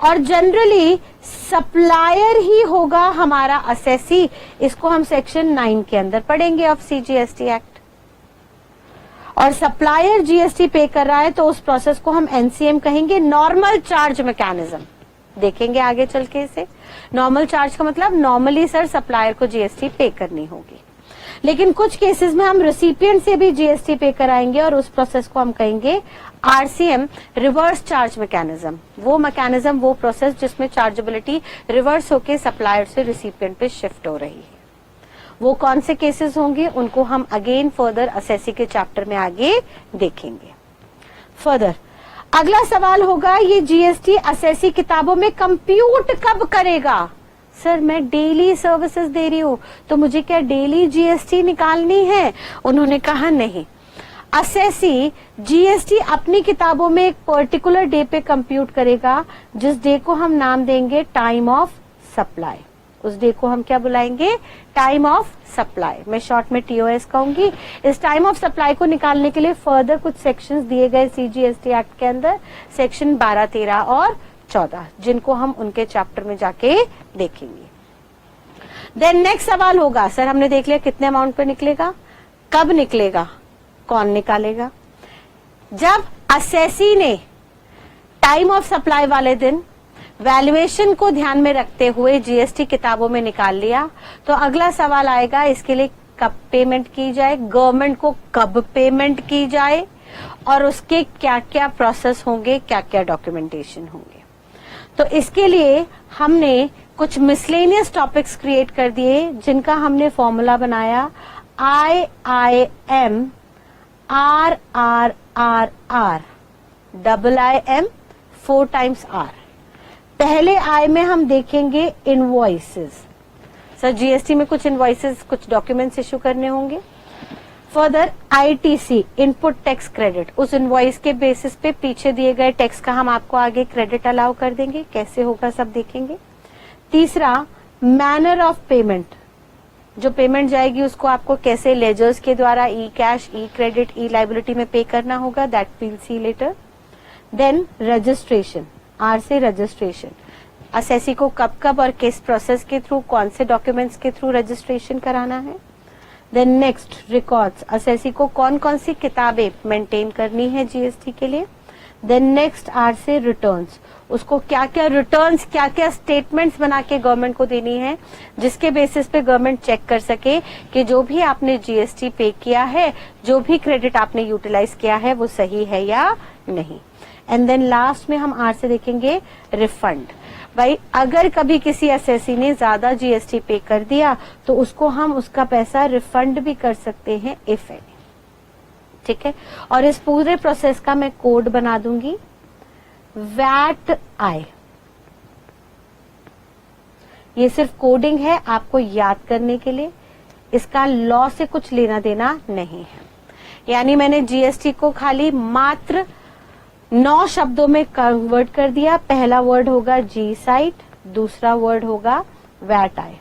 और जनरली सप्लायर ही होगा हमारा असेसी। इसको हम सेक्शन 9 के अंदर पढ़ेंगे ऑफ सीजीएसटी एक्ट। और सप्लायर जीएसटी पे कर रहा है तो उस प्रोसेस को हम एनसीएम कहेंगे, नॉर्मल चार्ज मैकेनिज्म। देखेंगे आगे चल के इसे। नॉर्मल चार्ज का मतलब नॉर्मली सर सप्लायर को जीएसटी पे करनी होगी, लेकिन कुछ केसेस में हम रेसिपिएंट से भी जीएसटी पे कराएंगे और उस प्रोसेस को हम कहेंगे आरसीएम, रिवर्स चार्ज मैकेनिज्म। वो मैकेनिज्म, वो प्रोसेस जिसमें चार्जेबिलिटी रिवर्स होके सप्लायर से रेसिपिएंट पे शिफ्ट हो रही है। वो कौन से केसेस होंगे उनको हम अगेन फर्दर असेसी के चैप्टर में आगे देखेंगे। फर्दर अगला सवाल होगा, ये जीएसटी असेसी किताबों में कंप्यूट कब करेगा? सर मैं डेली सर्विसेज दे रही हूँ तो मुझे क्या डेली जीएसटी निकालनी है? उन्होंने कहा नहीं, असेसी जीएसटी अपनी किताबों में एक पर्टिकुलर डे पे कंप्यूट करेगा जिस डे को हम नाम देंगे टाइम ऑफ सप्लाई। उस डे को हम क्या बुलाएंगे? Time of supply. मैं शॉर्ट में टीओएस कहूंगी। इस टाइम ऑफ सप्लाई को निकालने के लिए फर्दर कुछ सेक्शंस दिए गए सीजीएसटी एक्ट के अंदर, सेक्शन 12, 13 और 14, जिनको हम उनके चैप्टर में जाके देखेंगे। देन नेक्स्ट सवाल होगा, सर हमने देख लिया कितने अमाउंट पे निकलेगा, कब निकलेगा, कौन निकालेगा? जब असेसी ने टाइम ऑफ सप्लाई वाले दिन वैल्यूएशन को ध्यान में रखते हुए जीएसटी किताबों में निकाल लिया तो अगला सवाल आएगा इसके लिए कब पेमेंट की जाए, गवर्नमेंट को कब पेमेंट की जाए और उसके क्या क्या प्रोसेस होंगे, क्या क्या डॉक्यूमेंटेशन होंगे। तो इसके लिए हमने कुछ मिसलेनियस टॉपिक्स क्रिएट कर दिए जिनका हमने फॉर्मूला बनाया IIM RRRR IIM 4 times R। पहले आई में हम देखेंगे इनवॉइसेस। सर जीएसटी में कुछ इनवॉइसेस, कुछ डॉक्यूमेंट्स इश्यू करने होंगे। Further ITC input tax credit, उस इनवॉइस के बेसिस पे पीछे दिए गए टैक्स का हम आपको आगे क्रेडिट अलाउ कर देंगे, कैसे होगा सब देखेंगे। तीसरा मैनर ऑफ पेमेंट, जो पेमेंट जाएगी उसको आपको कैसे लेजर्स के द्वारा e cash, e credit, e liability में पे करना होगा, that will see later. Then registration, or say registration, assessee को कब कब और किस प्रोसेस के थ्रू, कौन से डॉक्यूमेंट्स के थ्रू रजिस्ट्रेशन कराना है। देन नेक्स्ट रिकॉर्ड्स, असेसी को कौन कौन सी किताबें मेंटेन करनी है जीएसटी के लिए। देन नेक्स्ट आर से रिटर्न्स, उसको क्या क्या रिटर्न्स, क्या क्या स्टेटमेंट्स बना के गवर्नमेंट को देनी है, जिसके बेसिस पे गवर्नमेंट चेक कर सके कि जो भी आपने जीएसटी पे किया है, जो भी क्रेडिट आपने यूटिलाइज किया है वो सही है या नहीं। एंड देन लास्ट में हम आर से देखेंगे रिफंड। भाई अगर कभी किसी असेसी ने ज्यादा जीएसटी पे कर दिया तो उसको हम उसका पैसा रिफंड भी कर सकते हैं इफ एनी, ठीक है। और इस पूरे प्रोसेस का मैं कोड बना दूंगी, वैट आई। ये सिर्फ कोडिंग है आपको याद करने के लिए, इसका लॉ से कुछ लेना देना नहीं है। यानी मैंने जीएसटी को खाली मात्र 9 शब्दों में कन्वर्ट कर दिया। पहला वर्ड होगा जी साइट, दूसरा वर्ड होगा वैट आई।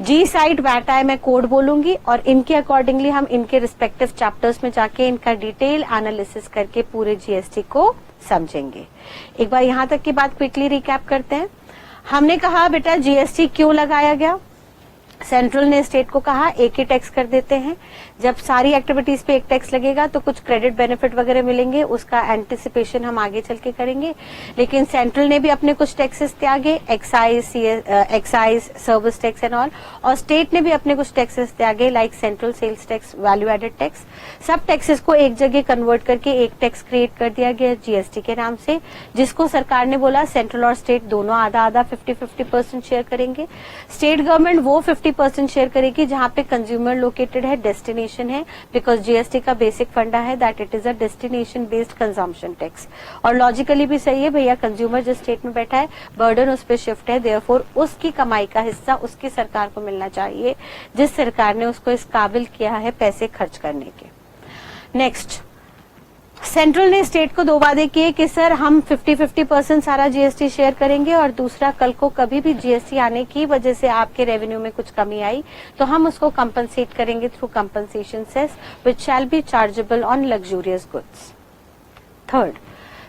जी साइट वैट आई मैं कोड बोलूंगी और इनके अकॉर्डिंगली हम इनके रिस्पेक्टिव चैप्टर्स में जाके इनका डिटेल एनालिसिस करके पूरे जीएसटी को समझेंगे। एक बार यहां तक की बात क्विकली रिकैप करते हैं। हमने कहा बेटा जीएसटी क्यों लगाया गया, सेंट्रल ने स्टेट को कहा एक ही टैक्स कर देते हैं, जब सारी एक्टिविटीज पे एक टैक्स लगेगा तो कुछ क्रेडिट बेनिफिट वगैरह मिलेंगे, उसका एंटिसिपेशन हम आगे चल के करेंगे। लेकिन सेंट्रल ने भी अपने कुछ टैक्सेस त्यागे, excise, service tax and all, और स्टेट ने भी अपने कुछ टैक्सेस त्यागे like central sales tax, value added tax. सब टैक्सेस को एक जगह कन्वर्ट करके एक टैक्स क्रिएट कर दिया गया जीएसटी के नाम से, जिसको सरकार ने बोला सेंट्रल और स्टेट दोनों आधा आधा 50-50% शेयर करेंगे। स्टेट गवर्नमेंट वो 50% शेयर करेगी जहां पे कंज्यूमर लोकेटेड है, डेस्टिनेशन है, बिकॉज जीएसटी का बेसिक फंडा है that it is a destination based consumption tax. और लॉजिकली भी सही है भैया, कंज्यूमर जिस स्टेट में बैठा है बर्डन उस पर शिफ्ट है, देयरफॉर उसकी कमाई का हिस्सा उसकी सरकार को मिलना चाहिए जिस सरकार ने उसको इस काबिल किया है पैसे खर्च करने के। नेक्स्ट, सेंट्रल ने स्टेट को 2 वादे किए कि सर हम 50-50% सारा जीएसटी शेयर करेंगे, और दूसरा कल को कभी भी जीएसटी आने की वजह से आपके रेवेन्यू में कुछ कमी आई तो हम उसको कंपनसेट करेंगे through compensation cess which shall be chargeable on luxurious goods. Third,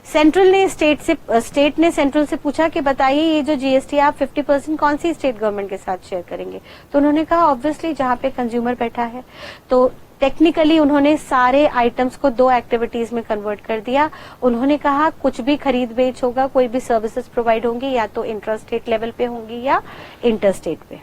state ने सेंट्रल से पूछा कि बताइए ये जो जीएसटी आप 50% कौन सी स्टेट गवर्नमेंट के साथ शेयर करेंगे, तो उन्होंने कहा ऑब्वियसली जहां पे कंज्यूमर बैठा है। तो टेक्निकली उन्होंने सारे आइटम्स को 2 एक्टिविटीज में कन्वर्ट कर दिया। उन्होंने कहा कुछ भी खरीद बेच होगा, कोई भी सर्विसेज प्रोवाइड होंगी या तो इंट्रा स्टेट लेवल पे होंगी या इंटर स्टेट पे,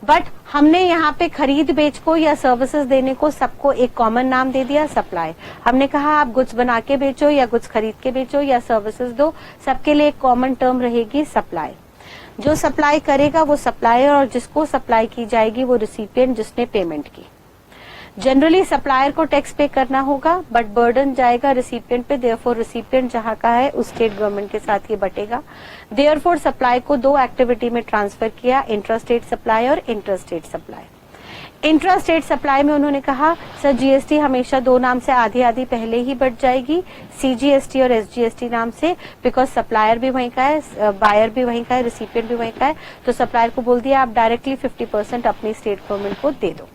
बट हमने यहाँ पे खरीद बेच को या सर्विसेज देने को सबको एक कॉमन नाम दे दिया, सप्लाई। हमने कहा आप गुड्स बना के बेचो या गुड्स खरीद के बेचो या सर्विसेज दो, सबके लिए एक कॉमन टर्म रहेगी सप्लाई। जो सप्लाई करेगा वो सप्लायर और जिसको सप्लाई की जाएगी वो रिसिपिएंट जिसने पेमेंट की। जनरली सप्लायर को टैक्स पे करना होगा बट बर्डन जाएगा रिसिपिएंट पे, देयरफॉर रिसिपिएंट जहां का है उस स्टेट गवर्नमेंट के साथ ये बटेगा। देयरफॉर सप्लाई को 2 एक्टिविटी में ट्रांसफर किया, इंट्रा स्टेट सप्लाई और inter state supply. Intra state supply में उन्होंने कहा सर जीएसटी हमेशा 2 नाम से आधी आधी पहले ही बढ़ जाएगी, सीजीएसटी और एसजीएसटी नाम से, बिकॉज सप्लायर भी वहीं का है, बायर भी वहीं का है, रिसिपिएंट भी वहीं का है। तो सप्लायर को बोल दिया आप डायरेक्टली 50% अपनी स्टेट गवर्नमेंट को दे दो।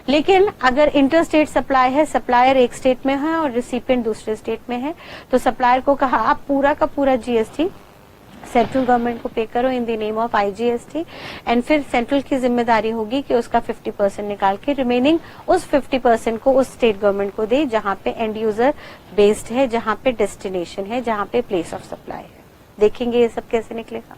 लेकिन अगर इंटर स्टेट सप्लाई है, सप्लायर एक स्टेट में है और रिसिपिएंट दूसरे स्टेट में है, तो सप्लायर को कहा आप पूरा का पूरा जीएसटी सेंट्रल गवर्नमेंट को पे करो इन the name of IGST, and फिर सेंट्रल की जिम्मेदारी होगी कि उसका 50% निकाल के रिमेनिंग उस 50% को उस स्टेट गवर्नमेंट को दे जहां पे एंड यूजर बेस्ड है, जहां पे डेस्टिनेशन है, जहां पे प्लेस ऑफ सप्लाई है। देखेंगे ये सब कैसे निकलेगा।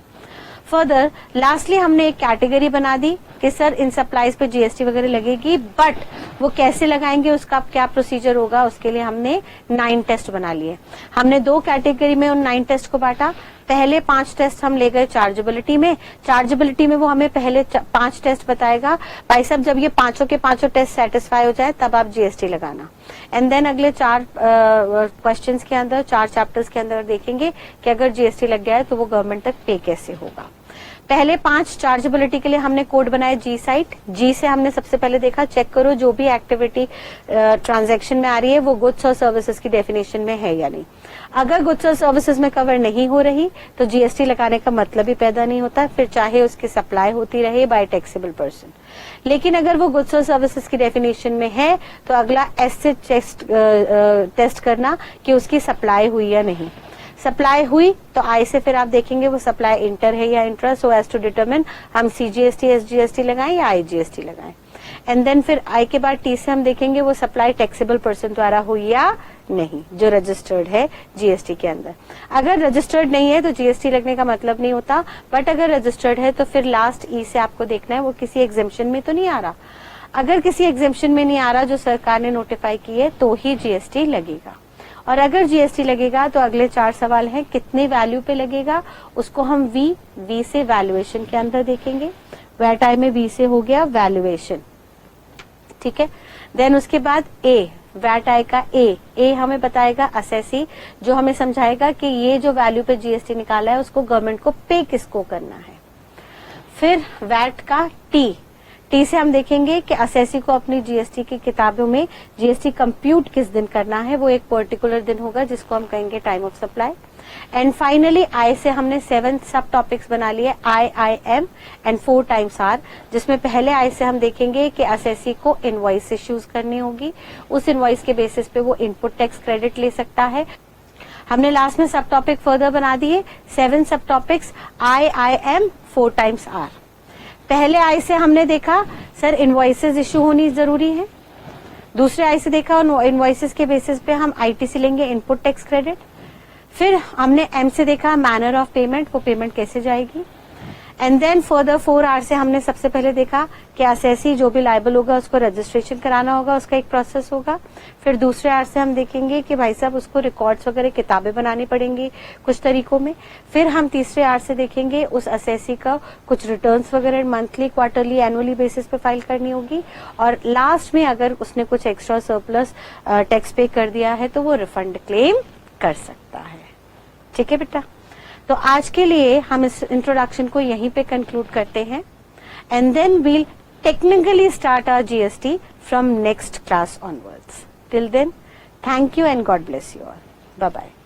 फर्दर लास्टली हमने एक कैटेगरी बना दी कि सर इन सप्लाईज पे जीएसटी वगैरह लगेगी, बट वो कैसे लगाएंगे, उसका क्या प्रोसीजर होगा, उसके लिए हमने 9 टेस्ट बना लिए। हमने 2 कैटेगरी में उन 9 टेस्ट को बांटा। पहले 5 टेस्ट हम ले गए चार्जेबिलिटी में। चार्जेबिलिटी में वो हमें पहले 5 टेस्ट बताएगा, भाई साहब जब ये पांचों के पांचों टेस्ट सेटिस्फाई हो जाए तब आप जीएसटी लगाना। एंड देन अगले 4 क्वेश्चंस के अंदर, 4 चैप्टर्स के अंदर देखेंगे कि अगर जीएसटी लग गया है तो वो गवर्नमेंट तक पे कैसे होगा। पहले 5 चार्जेबिलिटी के लिए हमने कोड बनाए जी साइट। जी से हमने सबसे पहले देखा, चेक करो जो भी एक्टिविटी ट्रांजैक्शन में आ रही है वो गुड्स और सर्विसेज की डेफिनेशन में है या नहीं। अगर गुड्स और सर्विसेज में कवर नहीं हो रही तो जीएसटी लगाने का मतलब ही पैदा नहीं होता, फिर चाहे उसकी सप्लाई होती रहे बाय टैक्सेबल पर्सन। लेकिन अगर वो गुड्स और सर्विसेज की डेफिनेशन में है तो अगला एस से टेस्ट करना कि उसकी सप्लाई हुई या नहीं। सप्लाई हुई तो आई से फिर आप देखेंगे वो सप्लाई इंटर है या intra, so as to determine हम सीजीएसटी एसजीएसटी लगाएं या आईजीएसटी लगाएं। एंड देन फिर आई के बाद टी से हम देखेंगे वो सप्लाई टैक्सेबल पर्सन द्वारा हुई या नहीं, जो रजिस्टर्ड है जीएसटी के अंदर। अगर रजिस्टर्ड नहीं है तो जीएसटी लगने का मतलब नहीं होता, बट अगर रजिस्टर्ड है तो फिर लास्ट ई से आपको देखना है वो किसी एग्जेम्पशन में तो नहीं आ रहा। अगर किसी एग्जेम्पशन में नहीं आ रहा जो सरकार ने नोटिफाई की है तो ही जीएसटी लगेगा। और अगर जीएसटी लगेगा तो अगले 4 सवाल हैं, कितने वैल्यू पे लगेगा उसको हम वी से वैल्यूएशन के अंदर देखेंगे। वैट आई में वी से हो गया वैल्यूएशन, ठीक है। देन उसके बाद ए, वैट आई का ए हमें बताएगा असेसी, जो हमें समझाएगा कि ये जो वैल्यू पे जीएसटी निकाला है उसको गवर्नमेंट को पे किसको करना है। फिर वैट का टी से हम देखेंगे कि असेसी को अपनी जीएसटी की किताबों में जीएसटी कंप्यूट किस दिन करना है, वो एक पर्टिकुलर दिन होगा जिसको हम कहेंगे time of supply. And finally I से हमने 7 सब टॉपिक्स बना लिए, I M and 4 times R, जिसमें पहले आई से हम देखेंगे कि असेसी को इनवॉइस इश्यूज करनी होगी, उस इनवॉइस के बेसिस पे वो इनपुट टैक्स क्रेडिट ले सकता है। हमने लास्ट में सब टॉपिक फर्दर बना दिए 7 sub topics, I M 4 times R. पहले आई से हमने देखा सर इनवॉइसेस इश्यू होनी जरूरी है, दूसरे आई से देखा इनवॉइसेस के बेसिस पे हम आईटीसी लेंगे, इनपुट टैक्स क्रेडिट। फिर हमने एम से देखा मैनर ऑफ पेमेंट, वो पेमेंट कैसे जाएगी। एंड देन फर्दर 4 आर से हमने सबसे पहले देखा कि असेसी जो भी लायबल होगा उसको रजिस्ट्रेशन कराना होगा, उसका एक प्रोसेस होगा। फिर दूसरे आर से हम देखेंगे कि भाई साहब उसको रिकॉर्ड्स वगैरह किताबें बनानी पड़ेंगी कुछ तरीकों में। फिर हम तीसरे आर से देखेंगे उस असेसी का कुछ रिटर्न्स वगैरह मंथली, क्वार्टरली, एनुअली बेसिस पे फाइल करनी होगी। और लास्ट में अगर उसने कुछ एक्स्ट्रा सरप्लस टैक्स पे कर दिया है तो वो रिफंड क्लेम कर सकता है। ठीक है बेटा, तो आज के लिए हम इस इंट्रोडक्शन को यहीं पे कंक्लूड करते हैं and then will technically start our GST from next class onwards. Till then, thank you and God bless you all. Bye bye.